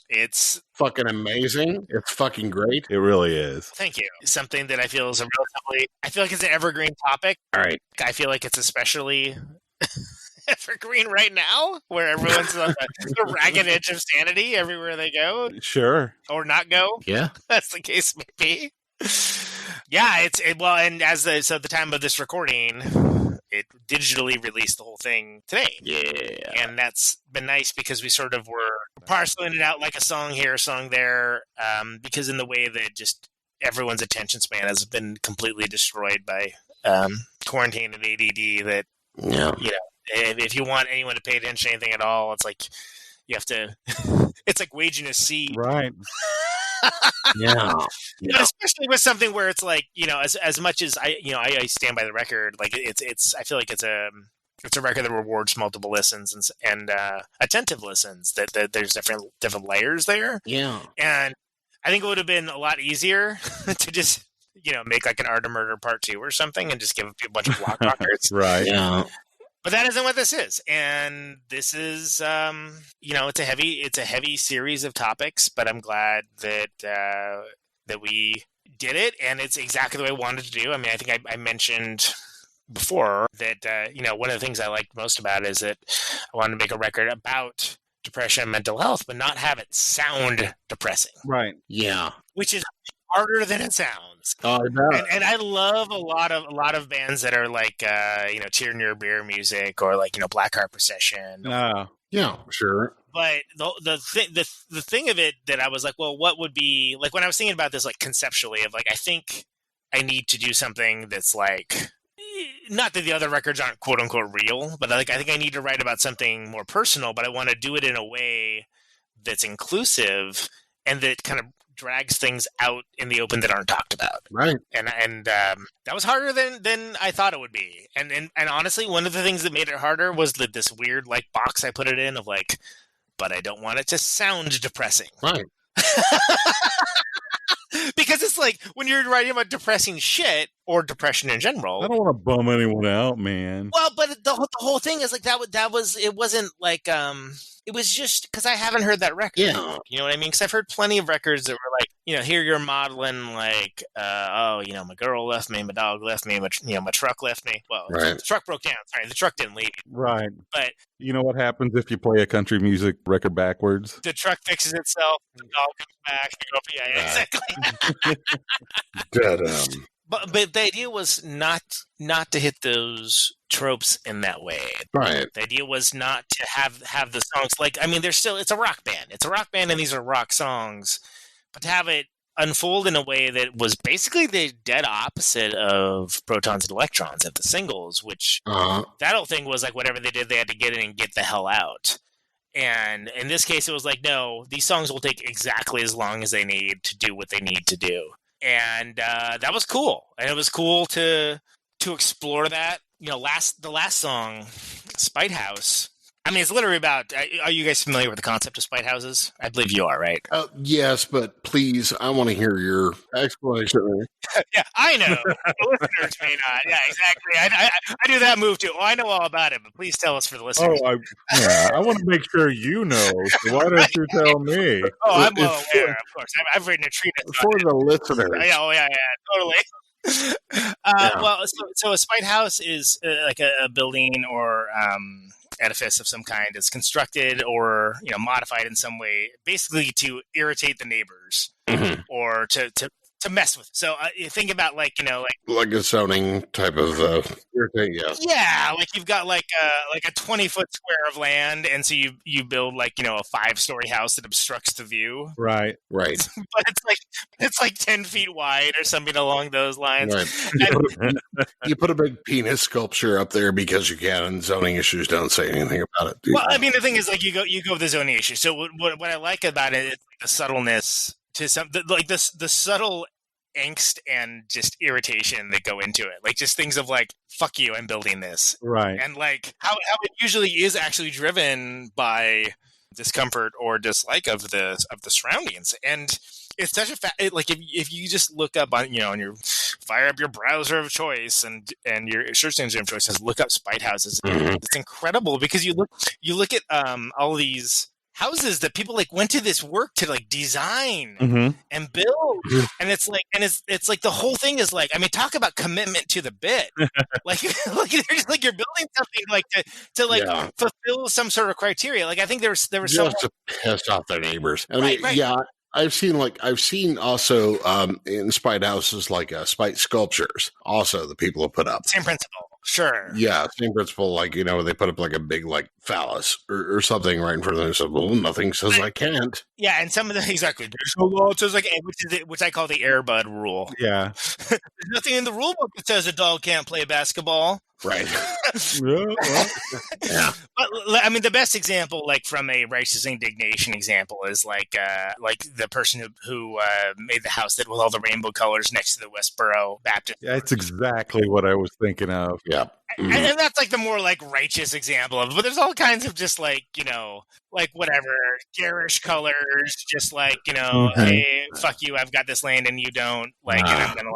It's fucking amazing. It's fucking great. It really is. Thank you. Something that I feel is I feel like it's an evergreen topic. All right. I feel like it's especially evergreen right now, where everyone's on the ragged edge of sanity everywhere they go. Sure. Or not go. Yeah. That's the case may be. Yeah, and as the time of this recording, it digitally released the whole thing today. Yeah. And that's been nice because we sort of were parceling it out like a song here, a song there, because in the way that just everyone's attention span has been completely destroyed by quarantine and ADD, that, if you want anyone to pay attention to anything at all, it's like you have to, it's like waging a siege. Right. Yeah. But especially with something where it's like, as much as I stand by the record, like it's I feel like it's a record that rewards multiple listens and attentive listens, that there's different layers there. Yeah. And I think it would have been a lot easier to just, make like an Art of Murder Part 2 or something and just give a bunch of block rockers. Right. Yeah. But that isn't what this is. And this is, it's a heavy series of topics, but I'm glad that we did it. And it's exactly the way I wanted to do. I mean, I think I mentioned before that, one of the things I liked most about it is that I wanted to make a record about depression and mental health, but not have it sound depressing. Right. Yeah. Which is harder than it sounds. Oh, no. And I love a lot of bands that are like Tear Near Beer music, or like Black Heart Procession. Yeah, sure. But the thing of it that I was like, well, what would be like when I was thinking about this, like conceptually, of like, I think I need to do something that's like, not that the other records aren't quote unquote real, but like I think I need to write about something more personal, but I want to do it in a way that's inclusive and that kind of drags things out in the open that aren't talked about. Right. And that was harder than I thought it would be. And honestly, one of the things that made it harder was this weird like box I put it in of like, but I don't want it to sound depressing. Right. Because it's like when you're writing about depressing shit, or depression in general. I don't want to bum anyone out, man. Well, but the whole thing is like it wasn't like it was just because I haven't heard that record. Yeah. You know what I mean? Because I've heard plenty of records that were like, here you're modeling like, my girl left me, my dog left me, my truck left me. Well, right. The truck broke down. Sorry, the truck didn't leave. Right. But you know what happens if you play a country music record backwards? The truck fixes itself. The dog comes back. Yeah, exactly. But the idea was not to hit those tropes in that way. Right. The idea was not to have the songs it's a rock band. It's a rock band and these are rock songs. But to have it unfold in a way that was basically the dead opposite of Protons and Electrons of the singles, which that whole thing was like whatever they did, they had to get in and get the hell out. And in this case, it was like, no, these songs will take exactly as long as they need to do what they need to do. And that was cool. And it was cool to explore that. The last song, Spite House. I mean, it's literally about. Are you guys familiar with the concept of spite houses? I believe you are, right? Yes, but please, I want to hear your explanation. Yeah, I know. The listeners may not. Yeah, exactly. I do that move too. Oh, I know all about it, but please tell us for the listeners. I want to make sure you know. So why don't you tell me? Oh, I'm well aware, of course. I've written a treatise for the listeners. Yeah, totally. Well, so a spite house is like a building or edifice of some kind. It's constructed or modified in some way, basically to irritate the neighbors or to mess with. So you think about like a zoning type of irritate. Yeah, like you've got like a 20-foot square of land, and so you build like a 5-story house that obstructs the view. Right. But it's like 10 feet wide or something along those lines. Right. You put a big penis sculpture up there because you can, and zoning issues don't say anything about it. Well, I mean, the thing is, like you go with the zoning issue. So what I like about it is the subtleness to the subtle angst and just irritation that go into it, like just things of like, fuck you, I'm building this, right? And like how it usually is actually driven by discomfort or dislike of the surroundings. And it's such a like if you just look up on on your fire up your browser of choice and your search engine of choice says look up spite houses. It's incredible because you look at all these houses that people like went to this work to like design and build, and it's like the whole thing is like, I mean, talk about commitment to the bit. like there's like you're building something like to like fulfill some sort of criteria. Like I think there was just to piss off their neighbors. I mean, yeah. I've seen also in spite houses like spite sculptures also the people have put up. Same principle. Sure. Yeah, same principle. Like, they put up like a big like phallus or something right in front of them. So, well, nothing says I can't. Yeah, and some of the exactly. There's no law. It says like which I call the Airbud rule. Yeah. There's nothing in the rule book that says a dog can't play basketball. Right. Yeah. But I mean, the best example, like from a righteous indignation example, is like the person who made the house that with all the rainbow colors next to the Westboro Baptist. Yeah, it's exactly what I was thinking of. Yeah. And that's like the more like righteous example of it. But there's all kinds of just like, like whatever, garish colors, just like, hey, fuck you, I've got this land and you don't, like, and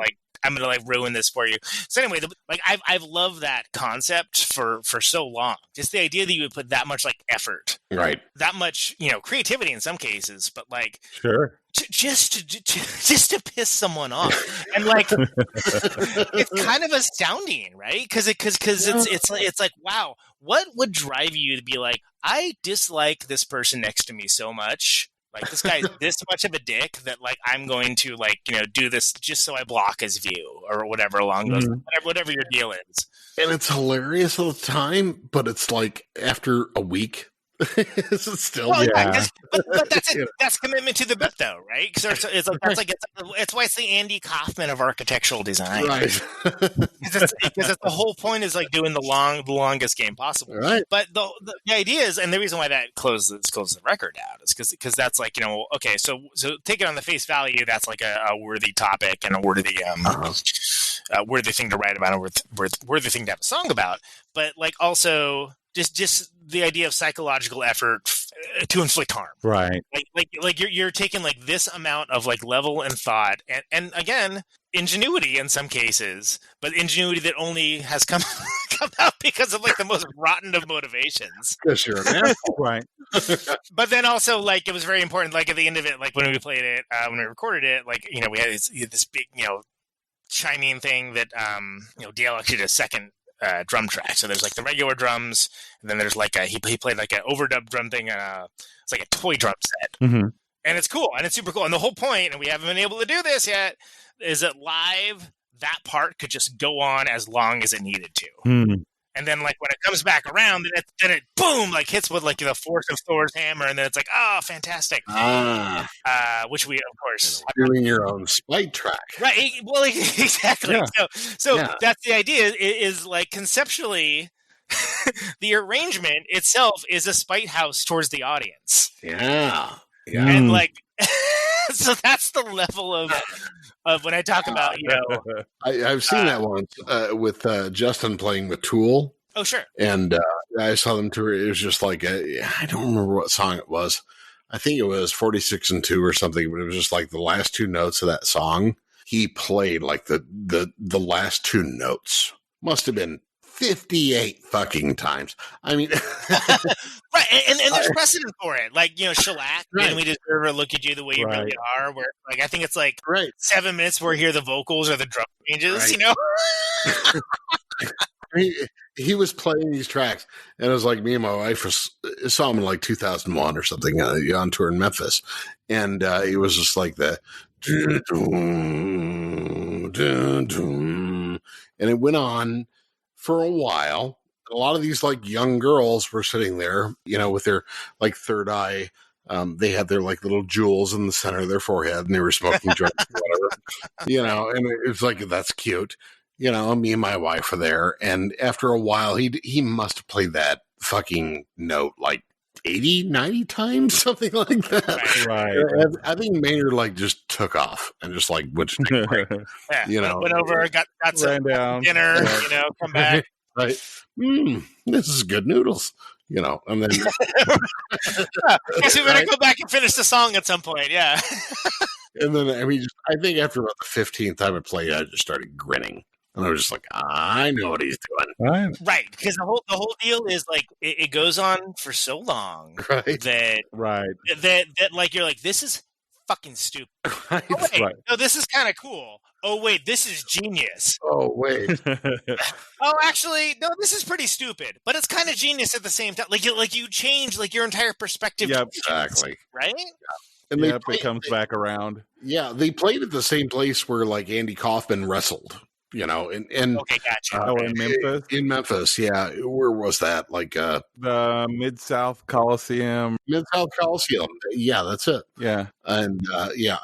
I'm gonna ruin this for you. So anyway, I've loved that concept for so long. Just the idea that you would put that much like effort, right? That much creativity in some cases, but like sure, just to piss someone off, and like it's kind of astounding, right? Because it's like, wow, what would drive you to be like, I dislike this person next to me so much. Like, this guy's this much of a dick that, like, I'm going to, like, do this just so I block his view or whatever along those, whatever your deal is. And it's hilarious all the time, but it's like after a week, it's still but that's it. That's commitment to the bit, though, right? Because it's why it's the Andy Kaufman of architectural design, right? Because the whole point is like doing the longest game possible, right? But the idea is, and the reason why that closes the record out is because that's like okay, so take it on the face value, that's like a worthy topic and a worthy worthy thing to write about, and worthy thing to have a song about, but like also. Just the idea of psychological effort to inflict harm. Right. Like you're taking like this amount of like level and thought and again, ingenuity in some cases, but ingenuity that only has come out because of like the most rotten of motivations. Because you're an asshole. Right. But then also, like, it was very important, like, at the end of it, like, when we played it, when we recorded it, like, you know, we had this big, you know, chiming thing that, you know, Dale actually did a second drum track. So there's, like, the regular drums, and then there's, like, he played, like, an overdub drum thing, it's like a toy drum set. Mm-hmm. And it's cool, and it's super cool. And the whole point, and we haven't been able to do this yet, is that live, that part could just go on as long as it needed to. Mm. And then, like, when it comes back around, then it boom, like, hits with, like, the force of Thor's hammer, and then it's like, oh, fantastic. Which we, of course... Doing your own spite track. Right, well, exactly. Yeah. So that's the idea, is, like, conceptually, the arrangement itself is a spite house towards the audience. Yeah. And, like... so that's the level of when I talk about, you know... I've seen that once with Justin playing with Tool. Oh, sure. And I saw them tour. It was just like, I don't remember what song it was. I think it was 46 and 2 or something, but it was just like the last two notes of that song. He played like the last two notes. Must have been 58 fucking times. I mean... Right, and there's precedent for it. Like, you know, Shellac, Right. and we deserve to look at you the way you really are, where, like, I think it's like 7 minutes where we hear the vocals or the drum changes, you know? He was playing these tracks, and it was like me and my wife saw him in like 2001 or something on tour in Memphis, and it was just like the and it went on for a while. A lot of these like young girls were sitting there, you know, with their like third eye. They had their like little jewels in the center of their forehead, and they were smoking joints or whatever, you know. And it was like, that's cute, you know. Me and my wife were there, and after a while, he must have played that fucking note like 80, 90 times, something like that. Right. I think Maynard like just took off and just like went, you know, went over, got some dinner, you know, come back. Right. This is good noodles, you know, and then guess we better go back and finish the song at some point. Yeah. And then, I mean, I think after about the 15th time it played, I just started grinning. And I was just like, I know what he's doing. Right. Because the whole deal is like, it goes on for so long that like, you're like, this is fucking stupid. Right. Oh, wait, no, this is kind of cool. Oh, wait, this is genius. Oh, wait. Oh, actually, no, this is pretty stupid, but it's kind of genius at the same time. Like you change like your entire perspective. Yep, exactly. Right? Yeah. And it comes back around. Yeah, they played at the same place where like Andy Kaufman wrestled, you know, and okay, gotcha. In Memphis? In Memphis, yeah. Where was that? Like the Mid-South Coliseum. Mid-South Coliseum. Yeah, that's it. Yeah. And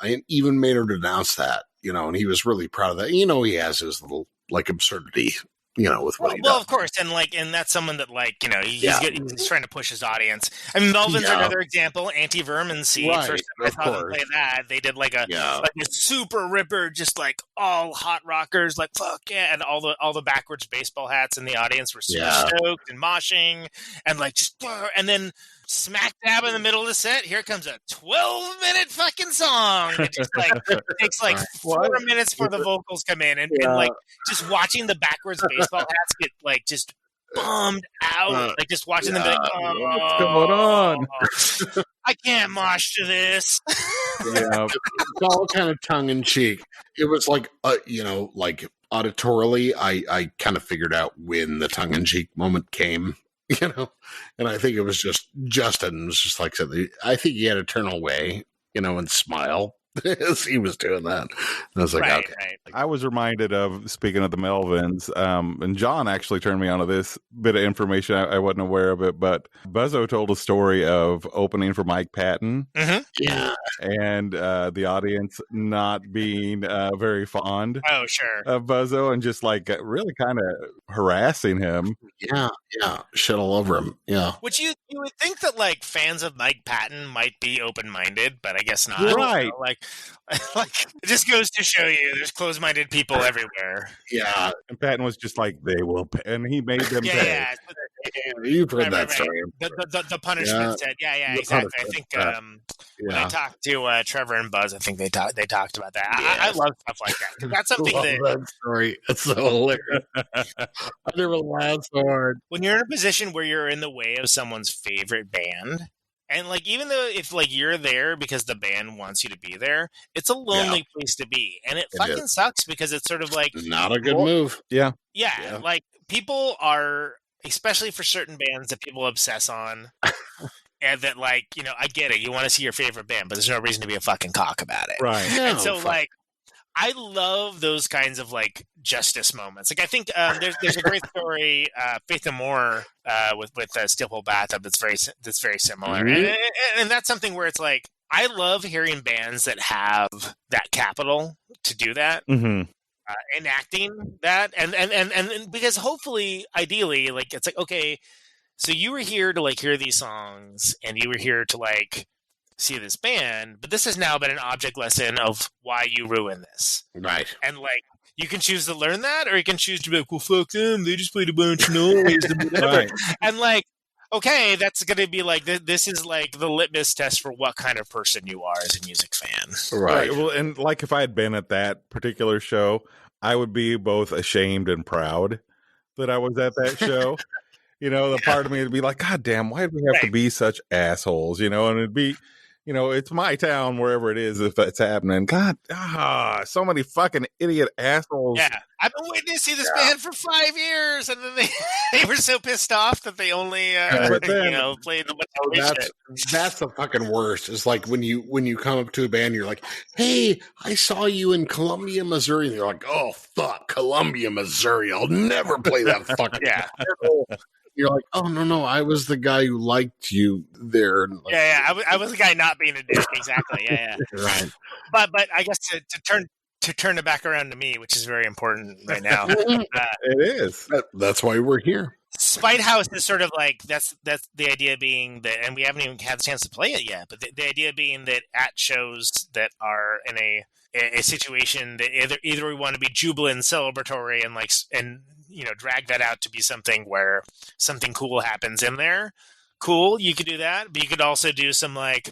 and even Maynard announced that, you know, and he was really proud of that. You know, he has his little like absurdity, you know, with what he does. Well, of course, and that's someone that, like, you know, he's trying to push his audience. I mean, Melvin's another example. Anti-Vermin Seed. First time I saw them play that, they did like a super ripper, just like all hot rockers, like fuck yeah, and all the backwards baseball hats in the audience were super stoked and moshing, and like just, and then smack dab in the middle of the set, here comes a 12-minute fucking song. It just like takes like 4 minutes for the vocals come in, and like just watching the backwards baseball hats get like just bummed out, like just watching them be like, what's going on? I can't mosh to this. It's all kind of tongue in cheek. It was like, you know, like auditorily, I kind of figured out when the tongue in cheek moment came. You know, and I think it was just Justin was just like, I think he had to turn away, you know, and smile as he was doing that. And I was like, okay. Right. I was reminded of, speaking of the Melvins, and John actually turned me onto this bit of information. I wasn't aware of it, but Buzzo told a story of opening for Mike Patton. Mm-hmm. Yeah. And the audience not being very fond of Buzzo, and just like really kind of harassing him. Yeah. Shit all over him. Yeah. Which you would think that like fans of Mike Patton might be open-minded, but I guess not. Right. You know, like it just goes to show you there's closed-minded people everywhere. Yeah. And Patton was just like, they will pay, and he made them pay. Yeah. You've heard that story. The punishment set. Yeah, exactly. I think when I talked to Trevor and Buzz, I think they talked about that. I love stuff like that. That's something that story. It's so hilarious. I never laughed so hard. When you're in a position where you're in the way of someone's favorite band, and like even though if like you're there because the band wants you to be there, it's a lonely place to be, and it fucking sucks because it's sort of like not a good move. Yeah, like people are, especially for certain bands that people obsess on. And that, like, you know, I get it. You want to see your favorite band, but there's no reason to be a fucking cock about it. Right. And so, like, I love those kinds of, like, justice moments. Like, I think there's a great story, Faith No More, with Steel Pole Bathtub that's very similar. Mm-hmm. And that's something where it's like, I love hearing bands that have that capital to do that. Mm-hmm. Enacting that. And because hopefully, ideally, like, it's like, okay, so you were here to, like, hear these songs, and you were here to, like, see this band, but this has now been an object lesson of why you ruin this. Right. And, like, you can choose to learn that, or you can choose to be like, well, fuck them, they just played a bunch of noise and whatever. Right. And, like, okay, that's going to be, like, this is, like, the litmus test for what kind of person you are as a music fan. Right. Well, and, like, if I had been at that particular show, I would be both ashamed and proud that I was at that show. You know, the part of me would be like, God damn, why do we have to be such assholes? You know, and it'd be, you know, it's my town, wherever it is, if that's happening. God, so many fucking idiot assholes. Yeah. I've been waiting to see this band for 5 years, and then they were so pissed off that they only, played the That's the fucking worst. It's like when you come up to a band, you're like, hey, I saw you in Columbia, Missouri. And they're like, oh, fuck, Columbia, Missouri. I'll never play that fucking You're like, oh, no, I was the guy who liked you there. Like, I was the guy not being a dick. Exactly. Yeah. Right. But I guess to turn it back around to me, which is very important right now. It is. That's why we're here. Spite House is sort of like, that's the idea being that, and we haven't even had the chance to play it yet, but the idea being that at shows that are in a situation that either we want to be jubilant, celebratory, and you know, drag that out to be something where something cool happens in there. Cool, you could do that, but you could also do some like,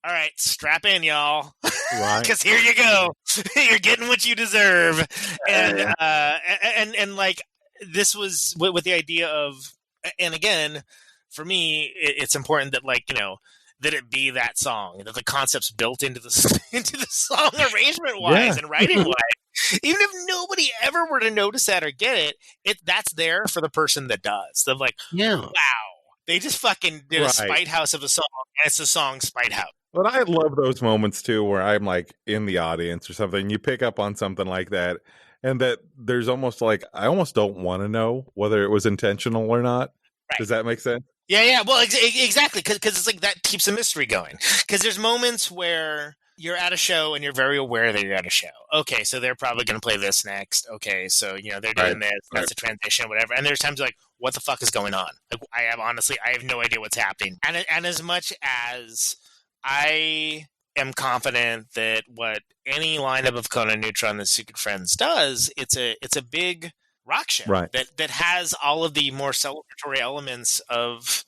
all right, strap in, y'all, because here you go, you're getting what you deserve, and like this was with the idea of, and again, for me, it's important that, like, you know, that it be that song, that the concept's built into the song arrangement wise and writing wise. Even if nobody ever were to notice that or get it, that's there for the person that does. They're like, wow, they just fucking did a Spite House of a song, and it's a song Spite House. But I love those moments too, where I'm like in the audience or something. You pick up on something like that, and that there's almost like, I almost don't want to know whether it was intentional or not. Right. Does that make sense? Yeah. Well, exactly, because it's like that keeps a mystery going. Because there's moments where you're at a show and you're very aware that you're at a show. Okay, so they're probably going to play this next. Okay, so, you know, they're doing this. That's a transition, whatever. And there's times like, what the fuck is going on? Like, I have no idea what's happening. And as much as I am confident that what any lineup of Conan Neutron, the Secret Friends does, it's a big rock show that has all of the more celebratory elements of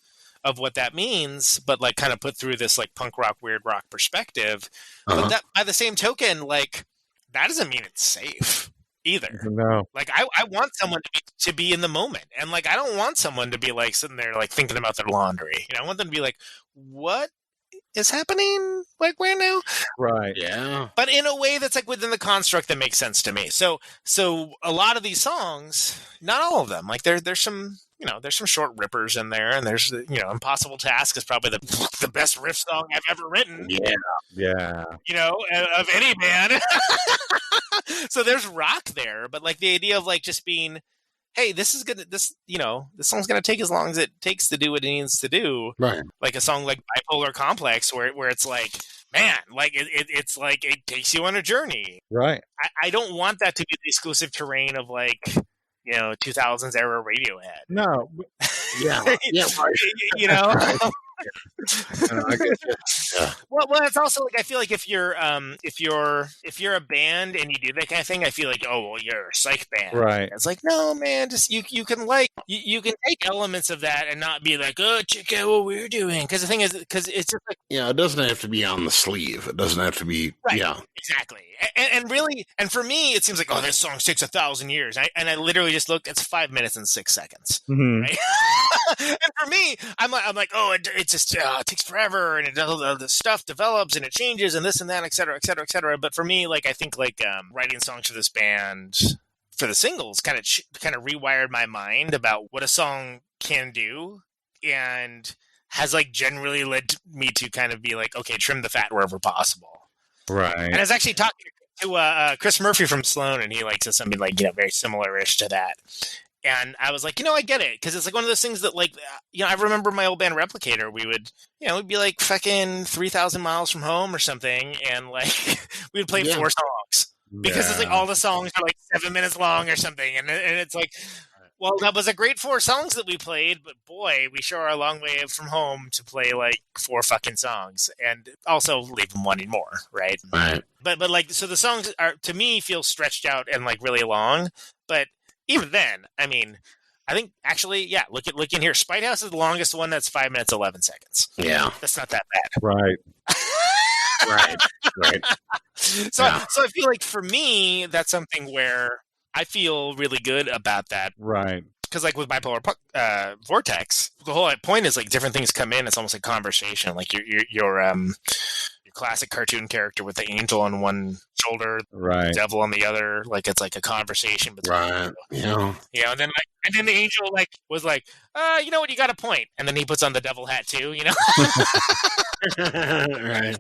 what that means, but like kind of put through this like punk rock, weird rock perspective. But that, by the same token, like, that doesn't mean it's safe either. No. Like, I want someone to be in the moment, and like, I don't want someone to be like sitting there like thinking about their laundry. You know, I want them to be like, what is happening like right now? Right. Yeah. But in a way that's like within the construct that makes sense to me. So a lot of these songs, not all of them, like there's some, you know, there's some short rippers in there, and there's, you know, Impossible Task is probably the best riff song I've ever written. Yeah. You know, of any band. So there's rock there, but like the idea of like just being, hey, this song's gonna take as long as it takes to do what it needs to do. Right. Like a song like Bipolar Complex, where it's like, man, like it's like it takes you on a journey. Right. I don't want that to be the exclusive terrain of like, you know, 2000s era Radiohead. No. Yeah. You know. I get you. Yeah. Well, it's also like I feel like if you're a band and you do that kind of thing, I feel like you're a psych band, right? It's like no man, just you can you can take elements of that and not be like check out what we're doing because the thing is because it's just like it doesn't have to be on the sleeve. It doesn't have to be exactly and really and for me it seems like this song takes 1,000 years and I literally just look it's 5 minutes and 6 seconds, right? And for me, I'm like, it just takes forever, and the stuff develops and it changes and this and that, et cetera, et cetera, et cetera. But for me, like I think like writing songs for this band for the singles kind of rewired my mind about what a song can do, and has like generally led me to kind of be like, okay, trim the fat wherever possible. Right. And I was actually talking to Chris Murphy from Sloan, and he like said something like very similar-ish to that. And I was like, I get it. Because it's like one of those things that like, I remember my old band Replicator, we would, we'd be like fucking 3,000 miles from home or something. And like, we would play 4 songs. Because it's like all the songs are like 7 minutes long or something. And it's like, well, that was a great 4 songs that we played. But boy, we sure are a long way from home to play like 4 fucking songs. And also leave them wanting more, right? Right. But like, so the songs are, to me, feel stretched out and like really long. But even then, I mean, I think actually, look in here. Spite House is the longest one. That's 5 minutes, 11 seconds. Yeah. That's not that bad. Right. Right. So I feel like for me, that's something where I feel really good about that. Right. Because like with Bipolar Vortex, the whole point is like different things come in. It's almost like conversation. Like your classic cartoon character with the angel on one shoulder, right, devil on the other. Like it's like a conversation between right. And then the angel like was like, you know what, you got a point. And then he puts on the devil hat too, Right.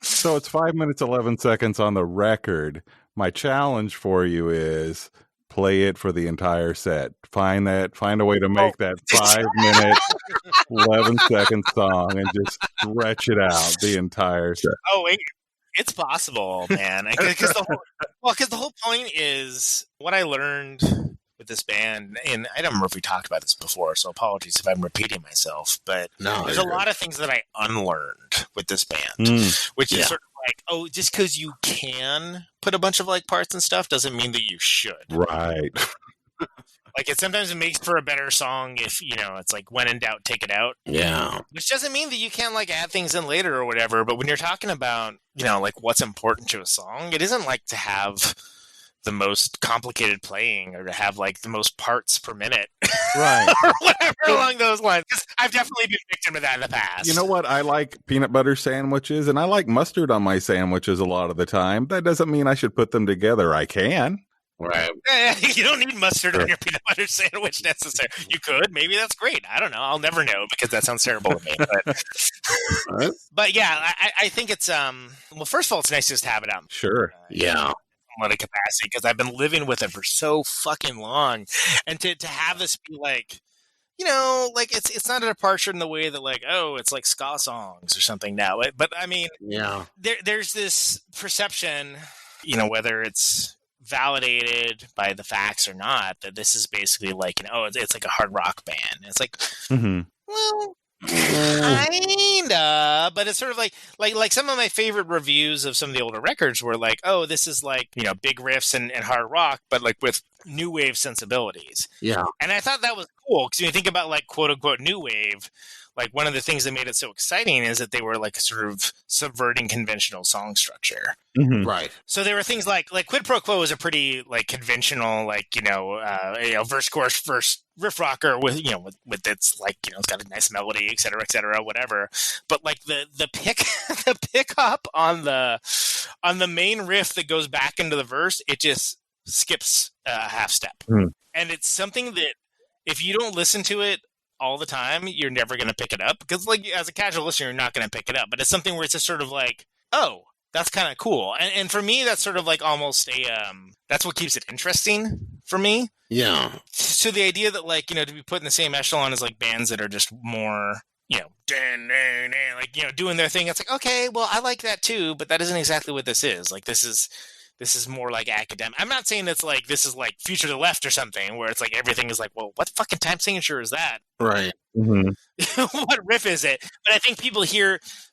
So it's 5 minutes 11 seconds on the record. My challenge for you is play it for the entire set. Find a way to make that 5 minute 11 second song and just stretch it out the entire set. It's possible, man. Because the whole point is what I learned with this band, and I don't remember if we talked about this before, so apologies if I'm repeating myself, but there's a lot of things that I unlearned with this band, which is sort of like, just because you can put a bunch of like parts and stuff doesn't mean that you should. Right. Like sometimes it makes for a better song if, it's like when in doubt, take it out. Yeah. Which doesn't mean that you can't like add things in later or whatever. But when you're talking about, like what's important to a song, it isn't like to have the most complicated playing or to have like the most parts per minute. Right. Or whatever along those lines. I've definitely been victim of that in the past. You know what? I like peanut butter sandwiches and I like mustard on my sandwiches a lot of the time. That doesn't mean I should put them together. I can. Right. You don't need mustard on your peanut butter sandwich necessarily. You could. Maybe that's great. I don't know. I'll never know because that sounds terrible to me. But yeah, I think it's well, first of all, it's nice just to have it out. Sure. Yeah. What a capacity, because I've been living with it for so fucking long, and to have this be like, like it's not a departure in the way that like, it's like ska songs or something now. But I mean, there's this perception, whether it's validated by the facts or not, that this is basically like, it's like a hard rock band. It's like, well, kinda, but it's sort of like some of my favorite reviews of some of the older records were like, this is like, big riffs and hard rock, but like with new wave sensibilities. Yeah. And I thought that was cool because when you think about like quote unquote new wave, like one of the things that made it so exciting is that they were like sort of subverting conventional song structure. Mm-hmm. Right. So there were things like Quid Pro Quo is a pretty like conventional, like, verse, chorus, verse, riff rocker with its like, it's got a nice melody, et cetera, whatever. But like the pickup on the main riff that goes back into the verse, it just skips a half step. Mm. And it's something that if you don't listen to it all the time, you're never going to pick it up because like as a casual listener, you're not going to pick it up, but it's something where it's just sort of like, that's kind of cool. And for me, that's sort of like almost that's what keeps it interesting for me. Yeah. So the idea that like, to be put in the same echelon as like bands that are just more, like, doing their thing. It's like, okay, well, I like that too, but that isn't exactly what this is. Like, this is this is more like academic. I'm not saying it's like this is like Future to the Left or something where it's like everything is like, well, what fucking time signature is that? Right. What riff is it? But I think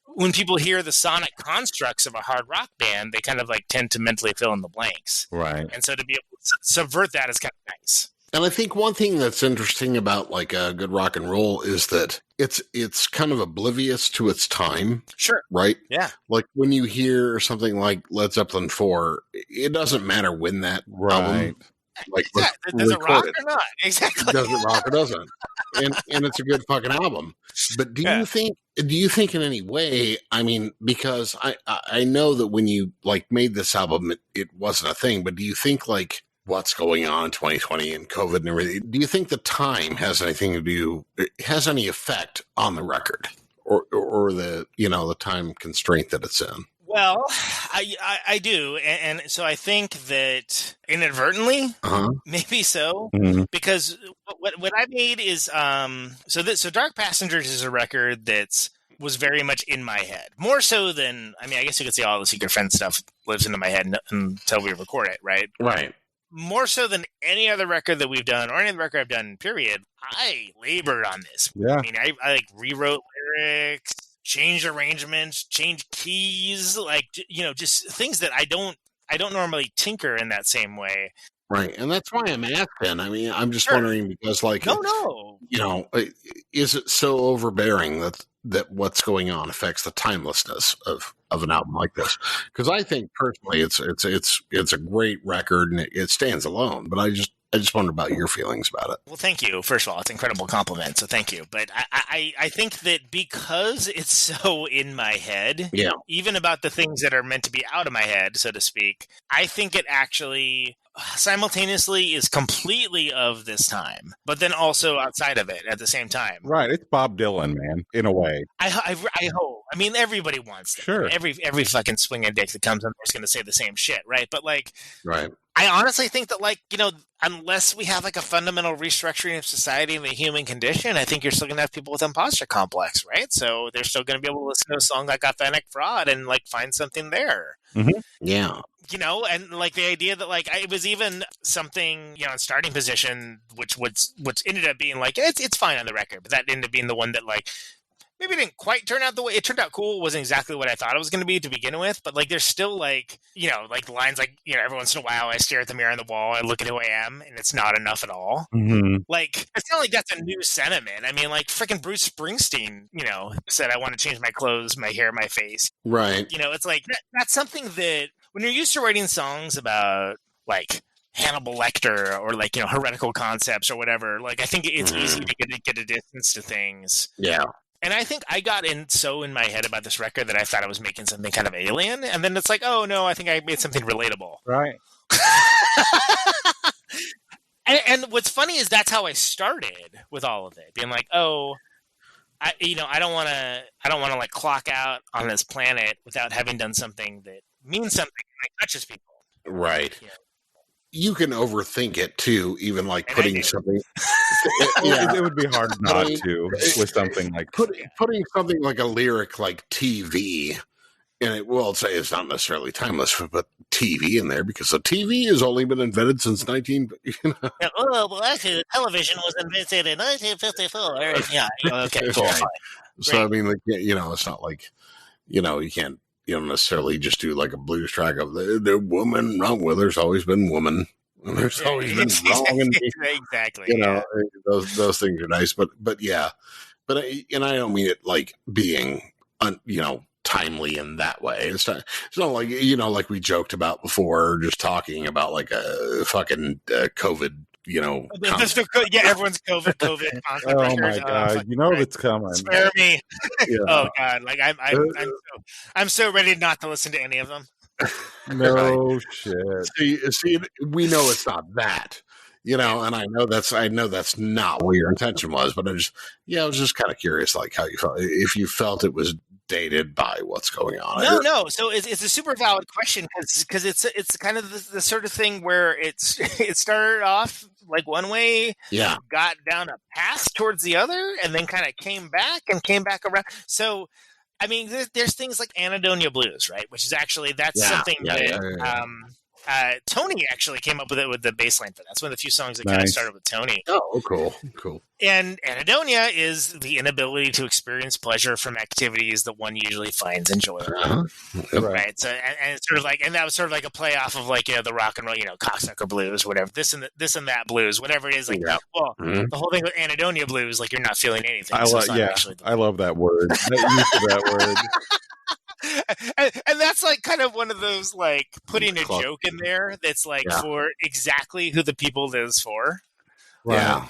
when people hear the sonic constructs of a hard rock band, they kind of like tend to mentally fill in the blanks. Right. And so to be able to subvert that is kind of nice. And I think one thing that's interesting about like a good rock and roll is that it's kind of oblivious to its time. Sure. Right? Yeah. Like when you hear something like Led Zeppelin 4, it doesn't matter when that album like does it rock or not? Exactly. Does it rock or doesn't? And it's a good fucking album. But do you think in any way, I mean, because I know that when you like made this album it wasn't a thing, but do you think like what's going on in 2020 and COVID and everything, do you think the time has anything to do, has any effect on the record or the, you know, the time constraint that it's in? Well, I do. And so I think that inadvertently, maybe so, because what I made is, so Dark Passengers is a record that's was very much in my head, more so than, I mean, I guess you could say all the Secret Friend stuff lives into my head until we record it, right? Right. More so than any other record that we've done, or any other record I've done, period, I labored on this. Yeah. I mean, I like rewrote lyrics, changed arrangements, changed keys, like, you know, just things that I don't normally tinker in that same way. Right. And that's why I'm asking. I mean, I'm just wondering because like, no, you know, is it so overbearing that what's going on affects the timelessness of an album like this? Because I think personally it's a great record and it stands alone, but I just wonder about your feelings about it. Well, thank you. First of all, it's an incredible compliment, so thank you. But I think that because it's so in my head, even about the things that are meant to be out of my head, so to speak, I think it actually simultaneously is completely of this time, but then also outside of it at the same time. Right. It's Bob Dylan, man, in a way. I hope. I mean, everybody wants that. Sure. Every fucking swinging dick that comes in there is going to say the same shit, right? But like, right. I honestly think that, like, you know, unless we have like a fundamental restructuring of society and the human condition, I think you're still going to have people with imposter complex, right? So they're still going to be able to listen to a song like Authentic Fraud and like find something there. Mm-hmm. Yeah. You know, and like the idea that like it was even something, you know, in starting position, which ended up being like, it's fine on the record, but that ended up being the one that like, maybe it didn't quite turn out the way it turned out. Cool. It wasn't exactly what I thought it was going to be to begin with, but like, there's still like, you know, like lines like, you know, every once in a while I stare at the mirror on the wall, I look at who I am, and it's not enough at all. Mm-hmm. Like, it's not like that's a new sentiment. I mean, like freaking Bruce Springsteen, you know, said, I want to change my clothes, my hair, my face. Right. You know, it's like, that's something that when you're used to writing songs about like Hannibal Lecter or like, you know, heretical concepts or whatever, like I think it's easy to get a distance to things. Yeah. And I think I got so in my head about this record that I thought I was making something kind of alien. And then it's like, oh, no, I think I made something relatable. Right. and what's funny is that's how I started with all of it. Being like, oh, I don't want to like clock out on this planet without having done something that means something and like touches people. Right. You know? You can overthink it too, even like putting something. It would be hard not to with something like putting something like a lyric like TV, and it will say it's not necessarily timeless, but TV in there because the TV has only been invented since 19. You know? Yeah, well, actually, television was invented in 1954. Yeah, okay, cool. Right. So I mean, like, you know, it's not like, you know, you can't. You don't necessarily just do like a blues track of the woman wrong. Well, there's always been woman. And there's always been wrong. And, exactly. You know, those things are nice, but yeah, but I don't mean it like being, you know, timely in that way. It's not like, you know, like we joked about before, just talking about like a fucking COVID. You know, everyone's COVID. Oh my god, you know it's coming. Spare me. Yeah. Oh god, like I'm so ready not to listen to any of them. No shit. See, we know it's not that, you know, and I know that's not what your intention was, but I was just kind of curious, like how you felt, if you felt it was dated by what's going on. No. So it's a super valid question because it's kind of the sort of thing where it started off like one way, got down a path towards the other, and then kind of came back around. So, I mean, there's things like Anhedonia Blues, right? Which is actually something that Tony actually came up with it with the bass line for that. That's one of the few songs that kind of started with Tony. Oh, cool. And anhedonia is the inability to experience pleasure from activities that one usually finds enjoyable. Right. So, and it's sort of like, and that was sort of like a play off of like, the rock and roll, cocksucker blues, whatever, this and that blues, whatever it is. Like, well, the whole thing with anhedonia blues, like you're not feeling anything. I love that word. That use of that word. And that's like kind of one of those like putting a joke in there that's like for exactly who the people it is for. Yeah.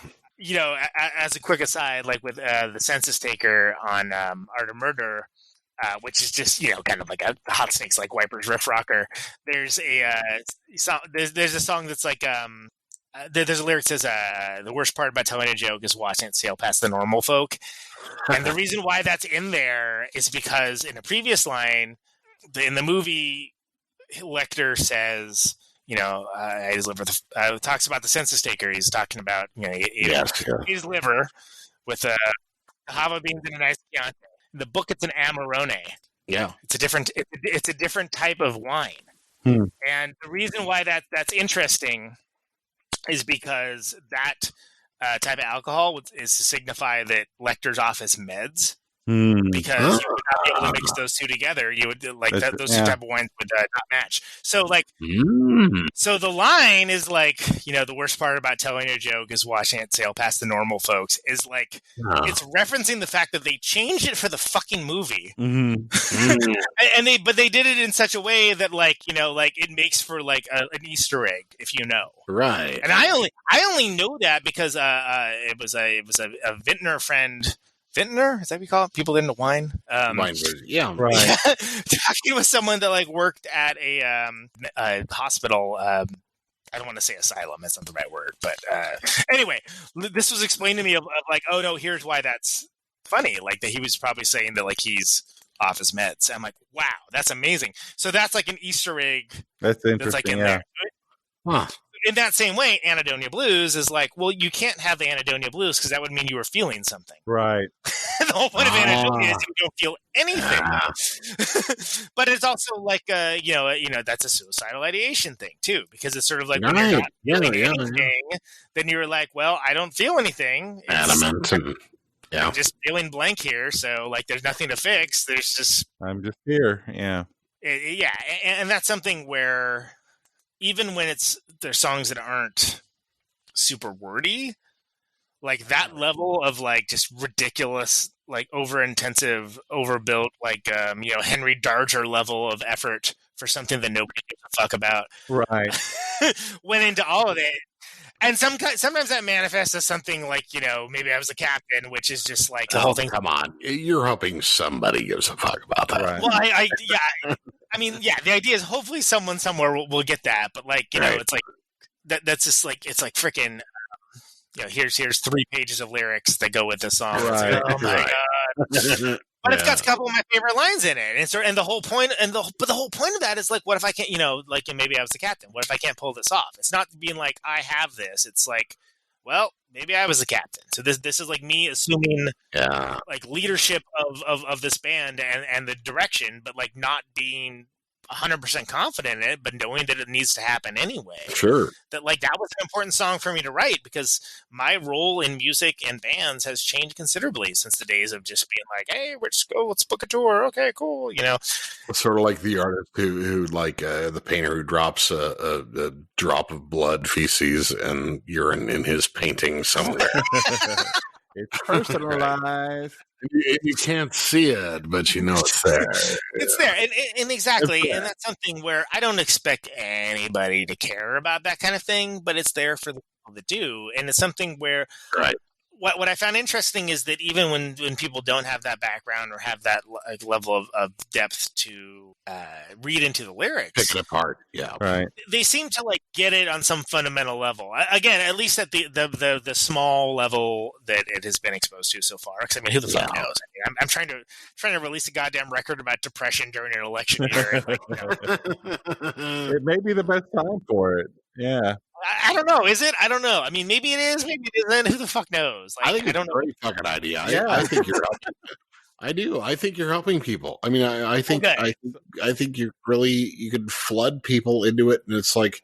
As a quick aside, like with the census taker on Art of Murder, which is just kind of like a Hot Snakes like Wipers riff rocker. There's a song. There's a song that's like there's a lyric that says the worst part about telling a joke is watching it sail past the normal folk. And the reason why that's in there is because in a previous line in the movie, Lecter says, talks about the census taker. He's talking about, his liver with Java beans and a nice Chianti. In the book, it's an Amarone. Yeah. It's a different type of wine. And the reason why that's interesting is because that type of alcohol is to signify that Lecter's off his meds. Because you would not be able to mix those two together. You would those two type of wines would not match. So so the line is like, the worst part about telling a joke is watching it sail past the normal folks is like, it's referencing the fact that they changed it for the fucking movie. And they did it in such a way that like, it makes for like an Easter egg, if you know. Right. And I only know that because it was a vintner friend. Vintner? Is that what you call it? People into wine? Wine, yeah. Right. Talking with someone that like worked at a hospital. I don't want to say asylum. That's not the right word. But anyway, this was explained to me of like, oh no, here's why that's funny. Like that he was probably saying that like he's off his meds. I'm like, wow, that's amazing. So that's like an Easter egg. That's interesting. That's like in there. Huh. In that same way, Anhedonia Blues is like, well, you can't have the Anhedonia Blues because that would mean you were feeling something. Right. The whole point of Anhedonia is you don't feel anything. But it's also like, that's a suicidal ideation thing too, because it's sort of like when you're not feeling anything, then you're like, well, I don't feel anything. I'm just feeling blank here, so like, there's nothing to fix. There's just I'm just here. Yeah. And that's something where even when there's songs that aren't super wordy, like that level of like just ridiculous, like over-intensive, overbuilt, like Henry Darger level of effort for something that nobody gives a fuck about, right? Went into all of it. And sometimes that manifests as something like, maybe I was a captain, which is just like the whole thing. Come on, you're hoping somebody gives a fuck about that. Right. Well, the idea is hopefully someone somewhere will get that, but like, it's like that's just like, it's like freaking, here's 3 pages of lyrics that go with the song. Right. Like, oh my God. But it's got a couple of my favorite lines in it. And the whole point, but the whole point of that is like, what if I can't, maybe I was the captain. What if I can't pull this off? It's not being like, I have this. It's like, well, maybe I was the captain. So this is like me assuming like leadership of this band and the direction, but like not being 100% confident in it, but knowing that it needs to happen anyway. Sure. That like that was an important song for me to write because my role in music and bands has changed considerably since the days of just being like, hey, let's book a tour. Okay, cool. It's sort of like the artist who like the painter who drops a drop of blood, feces, and urine in his painting somewhere. It's personalized. You can't see it, but it's there. It's there. And exactly. And that's something where I don't expect anybody to care about that kind of thing, but it's there for the people that do. And it's something where what I found interesting is that even when people don't have that background or have that level of depth to read into the lyrics, pick it apart, right, they seem to like get it on some fundamental level. Again, at least at the small level that it has been exposed to so far. Because I mean, who the fuck knows? I mean, I'm trying to release a goddamn record about depression during an election year. And, it may be the best time for it. Yeah. I don't know. Is it? I don't know. I mean, maybe it is. Maybe it isn't. Who the fuck knows? Like, I think it's a great fucking idea. I think you're up. I do. I think you're helping people. I mean, I think you could flood people into it, and it's like,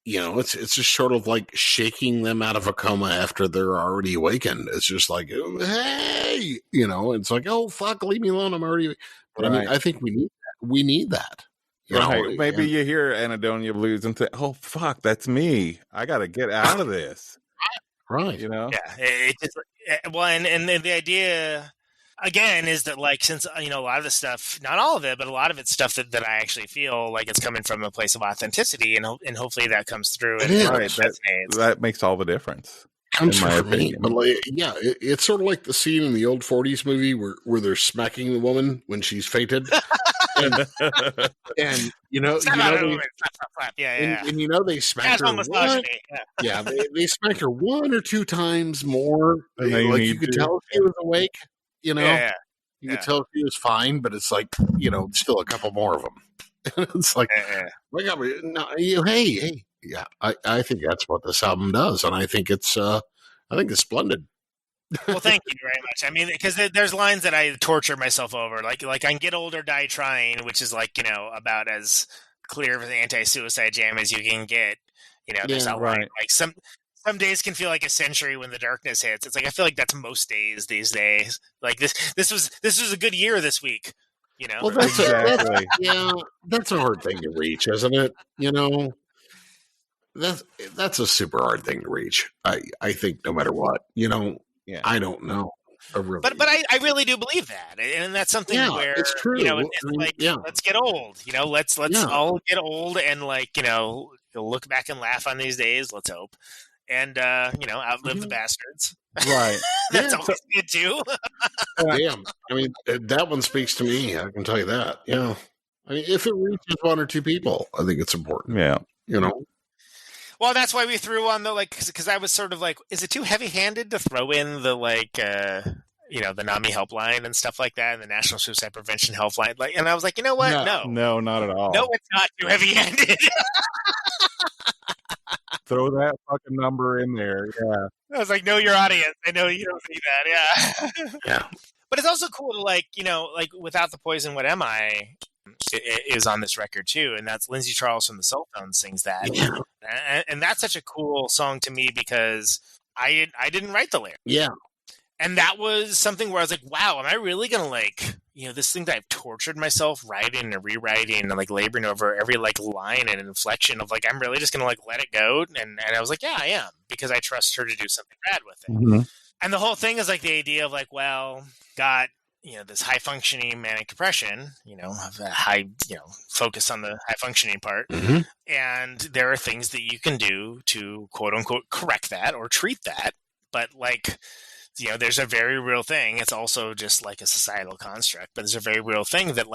it's just sort of like shaking them out of a coma after they're already awakened. It's just like, hey, it's like, oh fuck, leave me alone. I'm already. But I mean, I think we need that. Maybe you hear Anhedonia Blues and say, "Oh fuck, that's me. I got to get out of this." Right. Yeah. It just, well, and the idea again is that, like, since a lot of the stuff, not all of it, but a lot of it's stuff that I actually feel like it's coming from a place of authenticity, and hopefully that comes through. That makes all the difference. Comes from me, but it's sort of like the scene in the old '40s movie where they're smacking the woman when she's fainted, and they smacked her one, they smacked her one or two times more. Like you could tell she was awake, you could tell she was fine, but it's like still a couple more of them. It's like, wake up! No, hey. Yeah, I think that's what this album does, and I think it's splendid. Well, thank you very much. I mean, because there's lines that I torture myself over, like I can get old or die trying, which is like about as clear of an anti-suicide jam as you can get. There's that line. Like some days can feel like a century when the darkness hits. It's like I feel like that's most days these days. Like this was a good year this week. Well, that's that's a hard thing to reach, isn't it? That's a super hard thing to reach. I think no matter what, I don't know. Really. But I really do believe that, and that's something where it's true. Let's get old. Let's all get old and look back and laugh on these days. Let's hope, and outlive the bastards. Right. That's always good too. Damn. I mean, that one speaks to me. I can tell you that. Yeah. I mean, if it reaches one or two people, I think it's important. Yeah. Well, that's why we threw on the because I was sort of like, is it too heavy-handed to throw in the the NAMI helpline and stuff like that, and the National Suicide Prevention Helpline? And I was like, you know what? No, not at all. No, it's not too heavy-handed. Throw that fucking number in there. Yeah. I was like, know your audience. I know you don't see that. Yeah. Yeah. But it's also cool to Without the Poison, What Am I? Is on this record too, and that's Lindsay Charles from the Cell Phone sings that, and that's such a cool song to me because I didn't write the lyrics, and that was something where I was like, wow, am I really gonna this thing that I've tortured myself writing and rewriting and laboring over every line and inflection of I'm really just gonna let it go, and I was like, yeah, I am, because I trust her to do something rad with it. Mm-hmm. And the whole thing is the idea of got this high functioning manic depression, have a high, focus on the high functioning part. Mm-hmm. And there are things that you can do to quote unquote correct that or treat that. But there's a very real thing. It's also just a societal construct, but there's a very real thing that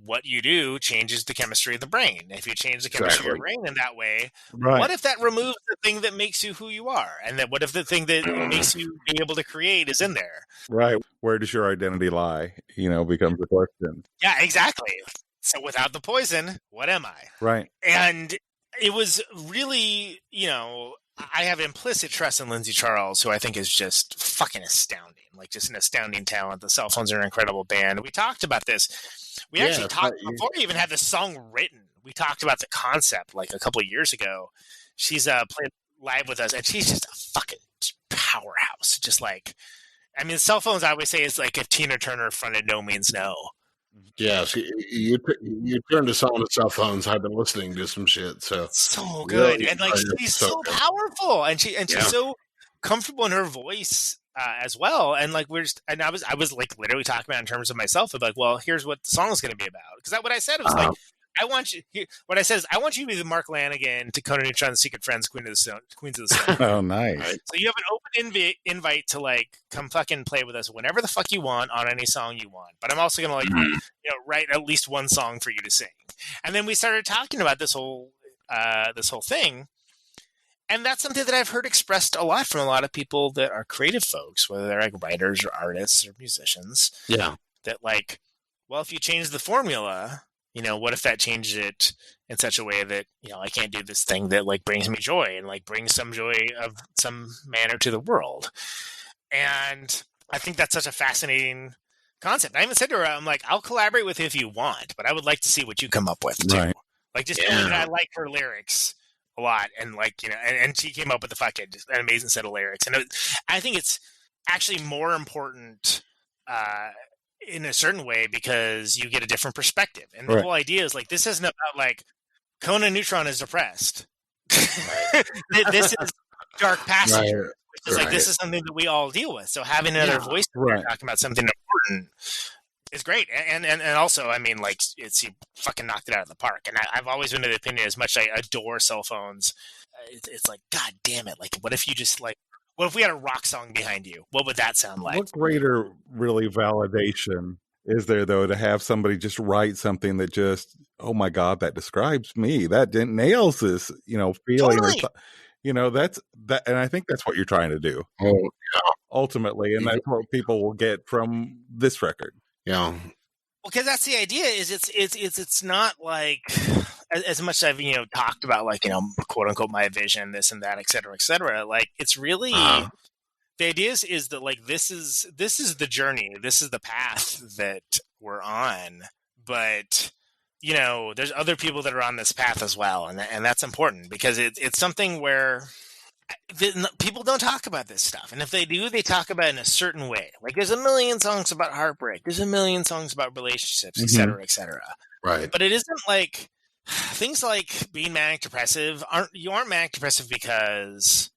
what you do changes the chemistry of the brain. If you change the chemistry of your brain in that way, what if that removes the thing that makes you who you are? And then what if the thing that makes you be able to create is in there? Right. Where does your identity lie? Becomes the question. Yeah, exactly. So without the poison, what am I? Right. And it was really, I have implicit trust in Lindsay Charles, who I think is just fucking astounding. Just an astounding talent. The Cell Phones are an incredible band. We talked about this. We actually talked before we even had the song written. We talked about the concept a couple of years ago. She's played live with us, and she's just a fucking powerhouse. Cell Phones, I always say, is if Tina Turner fronted No Means No. Yes, you turned us on to Cell Phones. I've been listening to some shit. So good, and she's so powerful, and she's so comfortable in her voice as well. And I was literally talking about it in terms of myself. Well, here's what the song is going to be about. Because what I said was I want you. What I said is, I want you to be the Mark Lanigan to Conan Neutron, Secret Friends, Queens of the Stone. Oh, nice. Right? So you have an open invite to come fucking play with us whenever the fuck you want on any song you want. But I'm also gonna write at least one song for you to sing. And then we started talking about this whole thing, and that's something that I've heard expressed a lot from a lot of people that are creative folks, whether they're writers or artists or musicians. Yeah. That well, if you change the formula. What if that changed it in such a way that, I can't do this thing that brings me joy and brings some joy of some manner to the world. And I think that's such a fascinating concept. I even said to her, I'm like, I'll collaborate with you if you want, but I would like to see what you come up with too. Right. Like, just tell me that I like her lyrics a lot, and like, you know, and she came up with just an amazing set of lyrics, and I think it's actually more important in a certain way because you get a different perspective, and the whole idea is like, this isn't about like Conan Neutron is depressed. This is dark passage. Right. It's like, this is something that we all deal with. So having another voice talking about something important is great. And also, I mean, like, he fucking knocked it out of the park. And I've always been of the opinion, as much as I adore cell phones, it's like, God damn it. Like, what if you just like, what if we had a rock song behind you? What would that sound like? What greater really validation is there, though, to have somebody just write something that just, oh my God, that describes me. That nails this, you know, feeling. Totally. You know, that's that. And I think that's what you're trying to do. Oh, yeah. Ultimately. And that's what people will get from this record. Yeah. Well, because that's the idea, is it's not like, as much as I've, you know, talked about, like, you know, quote unquote, my vision, this and that, et cetera, like, it's really, the idea is that, like, this is the journey, this is the path that we're on, but, you know, there's other people that are on this path as well, and that's important, because it's something where people don't talk about this stuff, and if they do, they talk about it in a certain way. Like, there's a million songs about heartbreak, there's a million songs about relationships, et cetera, right? But it isn't like things like being manic depressive. You aren't manic depressive because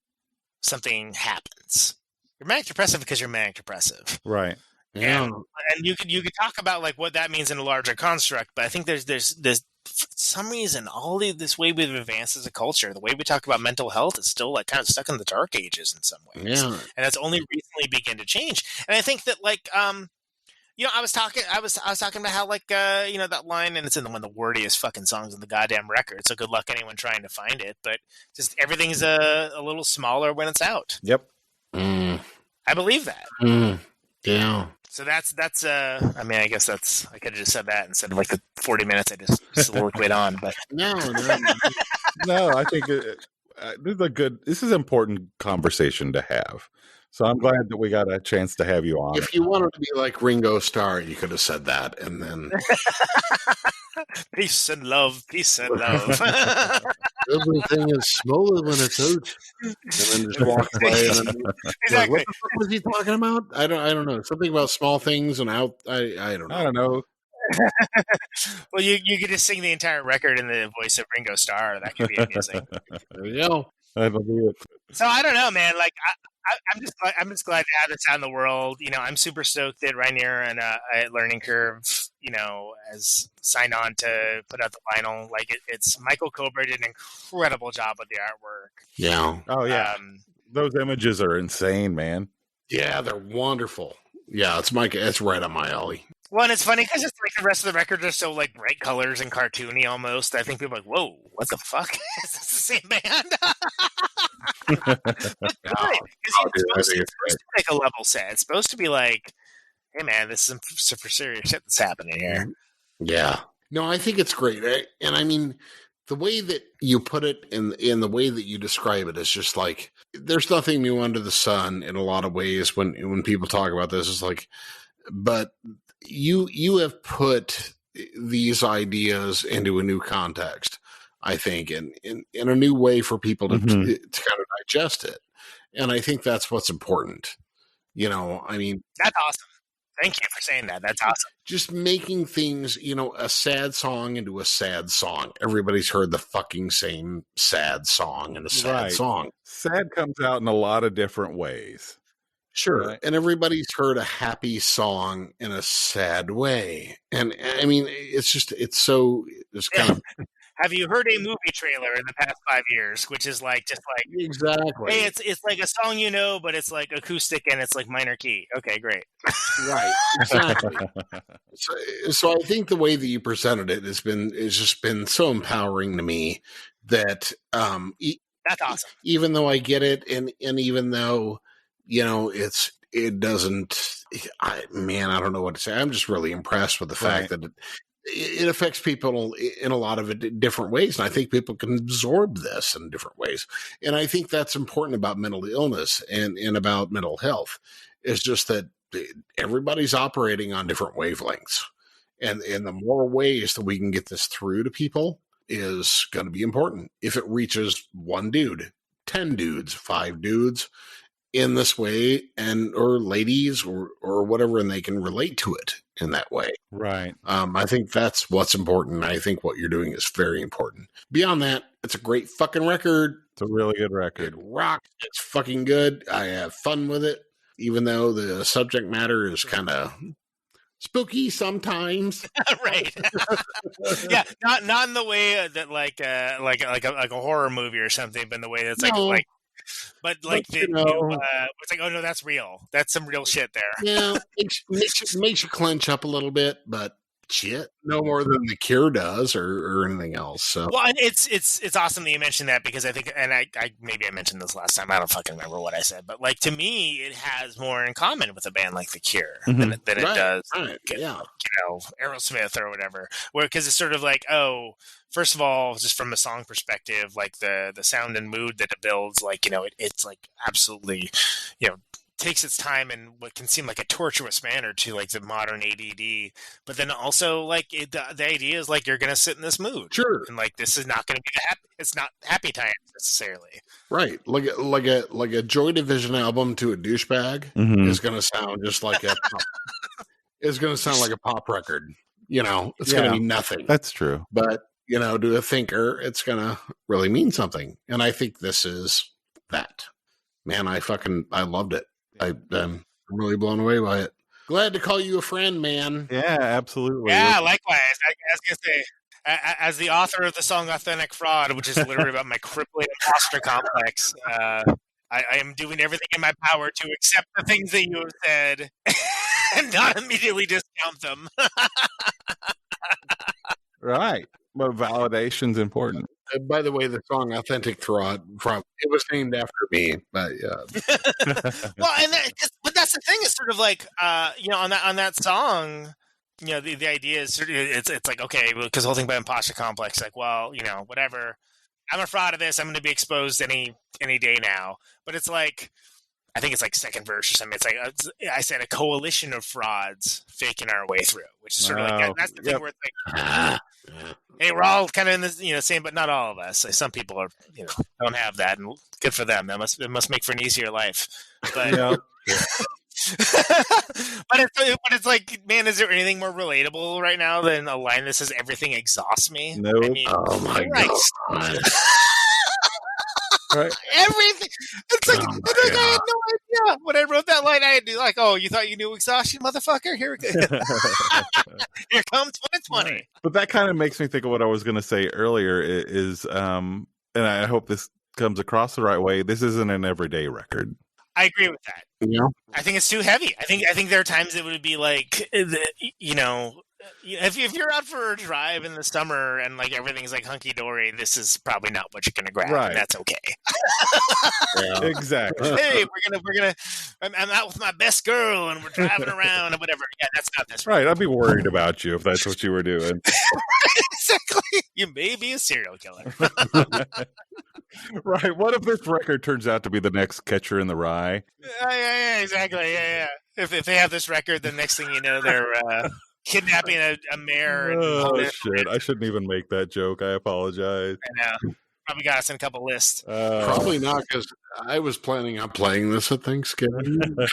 something happens. You're manic depressive because you're manic depressive, right? Yeah. And you could talk about like what that means in a larger construct, but I think there's for some reason all this way we've advanced as a culture, the way we talk about mental health is still like kind of stuck in the dark ages in some ways, and that's only recently begun to change. And I think that, like, you know, I was talking about how, like, you know, that line, and it's in one of the wordiest fucking songs on the goddamn record, so good luck anyone trying to find it, but just everything's a little smaller when it's out. Yep. I believe that. Yeah. So that's I mean, I guess I could have just said that instead of like the 40 minutes I just soliloquied on, but no, I think this is an important conversation to have. So I'm glad that we got a chance to have you on. If you wanted to be like Ringo Starr, you could have said that, and then peace and love. Everything is smaller when it's out, and then just walk away. And then, exactly. Like, what the fuck was he talking about? I don't know. Something about small things and out. I don't know. I don't know. Well, you could just sing the entire record in the voice of Ringo Starr. That could be amazing. There you go. I believe it. So I don't know, man. Like, I'm just glad to have this out in the world. You know, I'm super stoked that Rainier and Learning Curve, you know, has signed on to put out the vinyl. Like, it's Michael Cobra did an incredible job with the artwork. Yeah. Oh yeah. Those images are insane, man. Yeah, they're wonderful. Yeah, it's right up my alley. Well, and it's funny because it's like the rest of the records are so like bright colors and cartoony almost. I think people are like, whoa, what the fuck? Is this the same band? It's supposed to make a level set. It's supposed to be like, hey man, this is some super serious shit that's happening here. Yeah. No, I think it's great. And I mean, the way that you put it in the way that you describe it is just like, there's nothing new under the sun in a lot of ways when people talk about this. It's like, but you have put these ideas into a new context, I think, in a new way for people to kind of digest it. And I think that's what's important. You know, I mean, that's awesome. Thank you for saying that. That's awesome. Just making things, you know, a sad song into a sad song. Everybody's heard the fucking same sad song in a sad song. Sad comes out in a lot of different ways. Sure. Right. And everybody's heard a happy song in a sad way. And I mean, it's kind of. Have you heard a movie trailer in the past 5 years, which is like, just like, exactly. Hey, it's like a song, you know, but it's like acoustic and it's like minor key. Okay, great. Right. Exactly. so I think the way that you presented it has just been so empowering to me that, that's awesome. Even though I get it. And even though, you know, it doesn't, I don't know what to say. I'm just really impressed with the fact that it affects people in a lot of different ways. And I think people can absorb this in different ways. And I think that's important about mental illness and about mental health. It's just that everybody's operating on different wavelengths. And the more ways that we can get this through to people is going to be important. If it reaches one dude, 10 dudes, 5 dudes in this way, or ladies or whatever, and they can relate to it in that way. Right. I think that's what's important. I think what you're doing is very important. Beyond that, it's a great fucking record. It's a really good record. It rocks. It's fucking good. I have fun with it, even though the subject matter is kind of spooky sometimes. Right. Yeah, not in the way that like a horror movie or something, but in the way that's but it's like, oh no, that's real. That's some real shit there. Yeah, makes you clench up a little bit, but shit, no more than The Cure does or anything else. So, well, and it's awesome that you mentioned that, because I think, and I maybe I mentioned this last time. I don't fucking remember what I said, but like, to me, it has more in common with a band like The Cure than it does, Aerosmith or whatever. Because it's sort of like, oh, first of all, just from a song perspective, like the sound and mood that it builds, like, it's like absolutely, takes its time in what can seem like a tortuous manner to like the modern ADD, but then also like the idea is like you're going to sit in this mood, sure, and like this is not going to be it's not happy times necessarily, right? Like a Joy Division album to a douchebag is going to sound just like it's going to sound like a pop record. It's going to be nothing. That's true, but to a thinker, it's going to really mean something, and I think this is that. Man, I loved it. I'm really blown away by it. Glad to call you a friend, man. Yeah, absolutely. Yeah, likewise. I was going to say, as the author of the song Authentic Fraud, which is literally about my crippling imposter complex, I am doing everything in my power to accept the things that you have said and not immediately discount them. Right. But validation's important. By the way, the song "Authentic Fraud" it was named after me, but yeah. Well, but that's the thing. It's sort of like on that song, the idea is sort of, it's like, okay, because the whole thing about imposter complex, like, well, whatever, I'm a fraud of this. I'm going to be exposed any day now. But it's like, I think it's like second verse or something. It's like I said, a coalition of frauds faking our way through, which is sort of like that's the thing where it's like. Hey, we're all kind of in this, same, but not all of us. Like, some people are, don't have that, and good for them. It must make for an easier life. But, but it's like, man, is there anything more relatable right now than a line that says "everything exhausts me"? No. I mean, oh my god. Right. Everything. It's like, I had no idea. When I wrote that line, I had to like, oh, you thought you knew exhaustion, motherfucker? Here comes 2020. Right. But that kind of makes me think of what I was going to say earlier is, and I hope this comes across the right way, this isn't an everyday record. I agree with that. Yeah. I think it's too heavy. I think there are times it would be like, if you're out for a drive in the summer and like everything's like hunky dory, this is probably not what you're gonna grab, right? And that's okay. Yeah. Exactly. Hey, we're gonna. I'm out with my best girl and we're driving around and whatever. Yeah, that's not this. Right. I'd be worried about you if that's what you were doing. Exactly. You may be a serial killer. Right. What if this record turns out to be the next Catcher in the Rye? Yeah, exactly. Yeah. If they have this record, the next thing you know, they're kidnapping a mare. Oh, shit. I shouldn't even make that joke. I apologize. I know. Probably got us in a couple lists. Probably not, because I was planning on playing this at Thanksgiving. But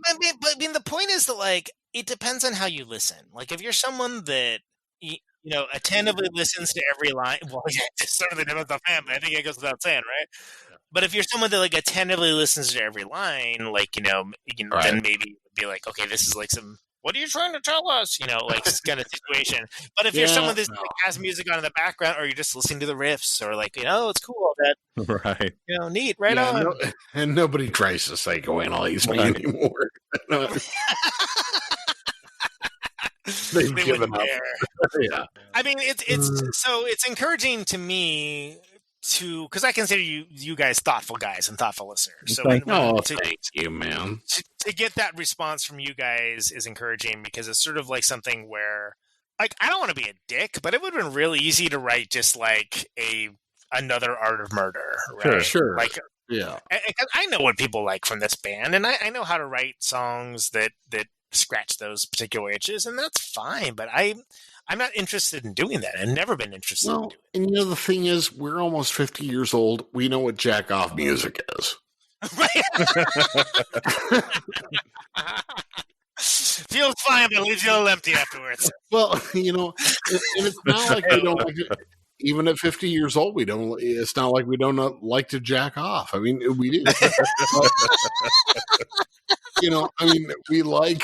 I mean, the point is that, like, it depends on how you listen. Like, if you're someone that, attentively listens to every line, well, yeah, certainly not the fan, but I think it goes without saying, right? But if you're someone that, like, attentively listens to every line, like, right. Then maybe be like, okay, this is like some, what are you trying to tell us? Like this kind of situation. But if you're someone that like, has music on in the background, or you're just listening to the riffs, or like, it's cool that, right? Neat, right on. And nobody tries to psychoanalyze me anymore. They've given up. Yeah. I mean, it's encouraging to me because I consider you guys thoughtful guys and thoughtful listeners. So thank you, man. To get that response from you guys is encouraging, because it's sort of like something where, like, I don't want to be a dick, but it would have been really easy to write just like another Art of Murder, right? Sure. Like Yeah. I know what people like from this band, and I know how to write songs that scratch those particular itches, and that's fine. But I'm not interested in doing that. I've never been interested in doing it. And the thing is, we're almost 50 years old. We know what jack off music is. Feels fine, but leaves you a little empty afterwards. Well, and it's not like we don't like it. Even at 50 years old, we don't. It's not like we don't like to jack off. I mean, we do. We like.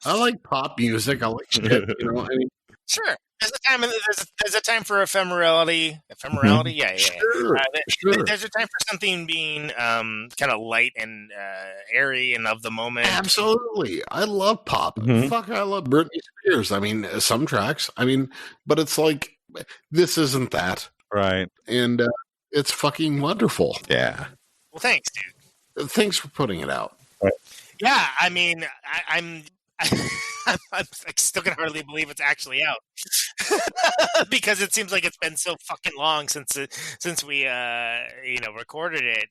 I like pop music. I like shit. Sure. There's a time for ephemerality. Ephemerality, yeah. Sure. There's a time for something being kind of light and airy and of the moment. Absolutely, I love pop. Fuck, I love Britney Spears. I mean, some tracks. I mean, but it's like this isn't that, right? And it's fucking wonderful. Yeah. Well, thanks, dude. Thanks for putting it out. Right. Yeah, I mean, I'm still can hardly believe it's actually out because it seems like it's been so fucking long since we recorded it,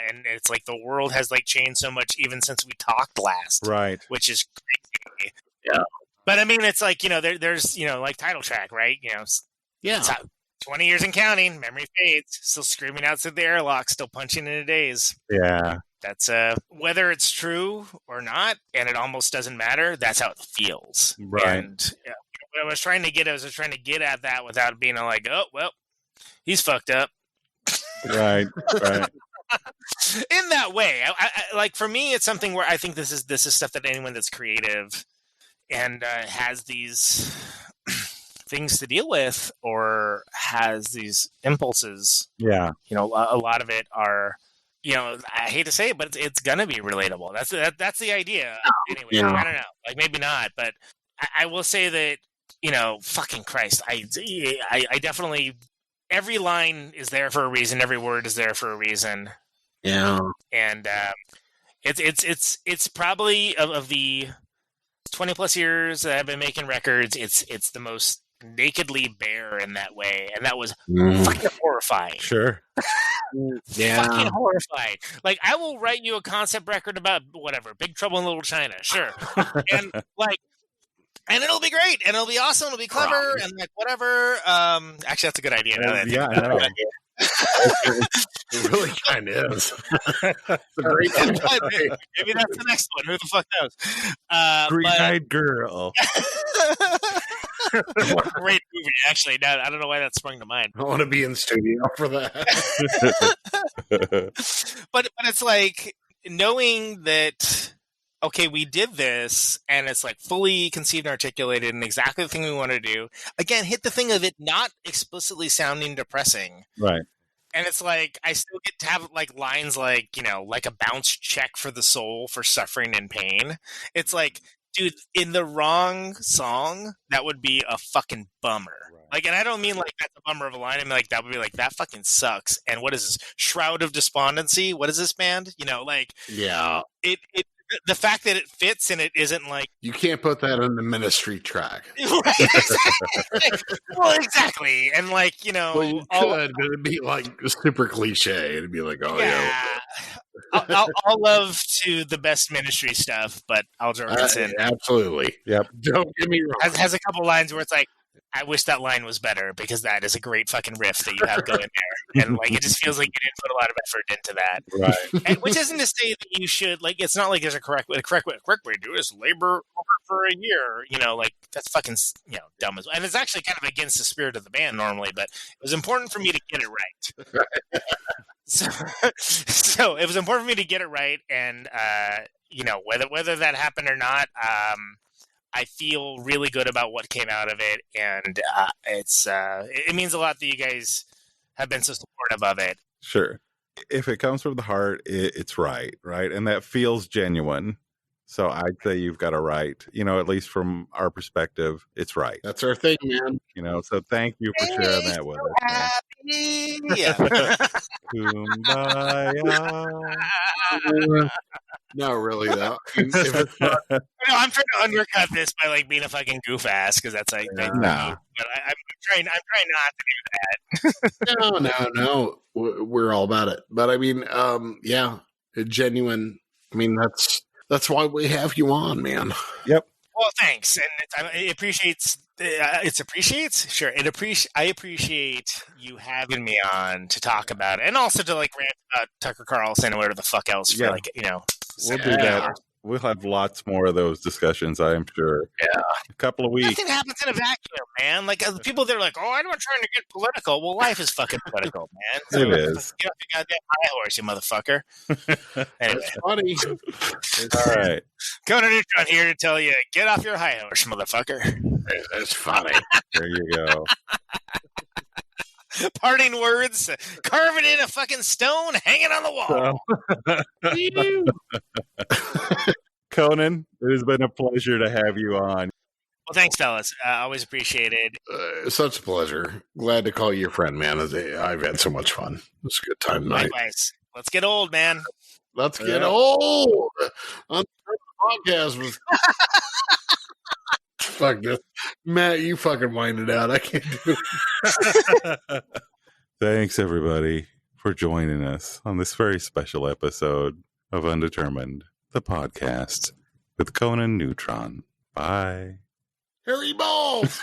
and it's like the world has like changed so much even since we talked last, right? Which is crazy. Yeah, but I mean, it's like there's like title track, right? Yeah. 20 years and counting, memory fades, still screaming out through the airlock, still punching into days. Yeah. That's whether it's true or not, and it almost doesn't matter. That's how it feels, right? And what I was trying to get at that without being like, oh well, he's fucked up, right? In that way, I like for me, it's something where I think this is stuff that anyone that's creative and has these things to deal with or has these impulses. Yeah, a lot of it are. I hate to say it, but it's gonna be relatable. That's the idea. Anyway, yeah. I don't know. Like maybe not, but I will say that fucking Christ, I definitely every line is there for a reason. Every word is there for a reason. Yeah, and it's probably of the 20 plus years that I've been making records. It's the most nakedly bare in that way, and that was fucking horrifying. Sure. Yeah. Fucking horrifying. Like, I will write you a concept record about whatever, Big Trouble in Little China, sure. And it'll be great, and it'll be awesome, it'll be clever, and like whatever. Actually, that's a good idea. Yeah, I know. It really kind of is. It's a great idea. Maybe that's the next one. Who the fuck knows? Green-eyed girl. Great movie, actually. No, I don't know why that sprung to mind. I want to be in studio for that. But it's like knowing that, okay, we did this, and it's like fully conceived and articulated and exactly the thing we want to do. Again, hit the thing of it not explicitly sounding depressing. Right. And it's like, I still get to have like lines like, like a bounce check for the soul for suffering and pain. It's like, dude, in the wrong song, that would be a fucking bummer. Right. Like, and I don't mean like that's a bummer of a line. I mean like that would be like, that fucking sucks. And what is this? Shroud of Despondency? What is this band? Yeah. The fact that it fits and it isn't like... You can't put that on the Ministry track. Right, exactly. Well, exactly. And like, Well, you could, but it'd be like super cliche. It'd be like, oh, yeah. I'll love to the best Ministry stuff, but Al Jorgensen... absolutely. Yep. Don't get me wrong. Has a couple lines where it's like, I wish that line was better because that is a great fucking riff that you have going there. And like, it just feels like you didn't put a lot of effort into that. Right. And, which isn't to say that you should, like, it's not like there's a correct way to do is labor over for a year. Like that's fucking, dumb as well. And it's actually kind of against the spirit of the band normally, but it was important for me to get it right. So it was important for me to get it right. And, whether that happened or not, I feel really good about what came out of it, and it means a lot that you guys have been so supportive of it. Sure. If it comes from the heart, it's right? And that feels genuine. So I'd say you've got it right. At least from our perspective, it's right. That's our thing, man. So thank you for sharing that with us. Happy. Yeah. Kumbaya. No, really though. I mean, if it's not, No, I'm trying to undercut this by like being a fucking goof ass because that's like, No. but I'm trying not to do that. no, we're all about it. But I mean, yeah, genuine. I mean, that's why we have you on, man. Yep. Well, thanks, and it appreciates. It appreciates. Sure, I appreciate you having me on to talk about it, and also to like rant about Tucker Carlson and whatever the fuck else. For like we'll do that. We'll have lots more of those discussions, I am sure. Yeah, a couple of weeks. Nothing happens in a vacuum, man. Like people, they're like, "Oh, I'm not trying to get political." Well, life is fucking political, man. So, it is. Get off your goddamn high horse, you motherfucker. Anyway. That's funny. All right. Conan Neutron here to tell you, get off your high horse, motherfucker. That's funny. There you go. Parting words, carve it in a fucking stone, hang it on the wall. Conan, it has been a pleasure to have you on. Well, thanks, fellas. Always appreciated. Such a pleasure. Glad to call you your friend, man. I've had so much fun. It's a good time tonight. Likewise. Let's get old, man. Let's get old. On the podcast was... Fuck this. Matt, you fucking wind it out. I can't do it. Thanks, everybody, for joining us on this very special episode of Undetermined, the podcast with Conan Neutron. Bye. Harry Balls!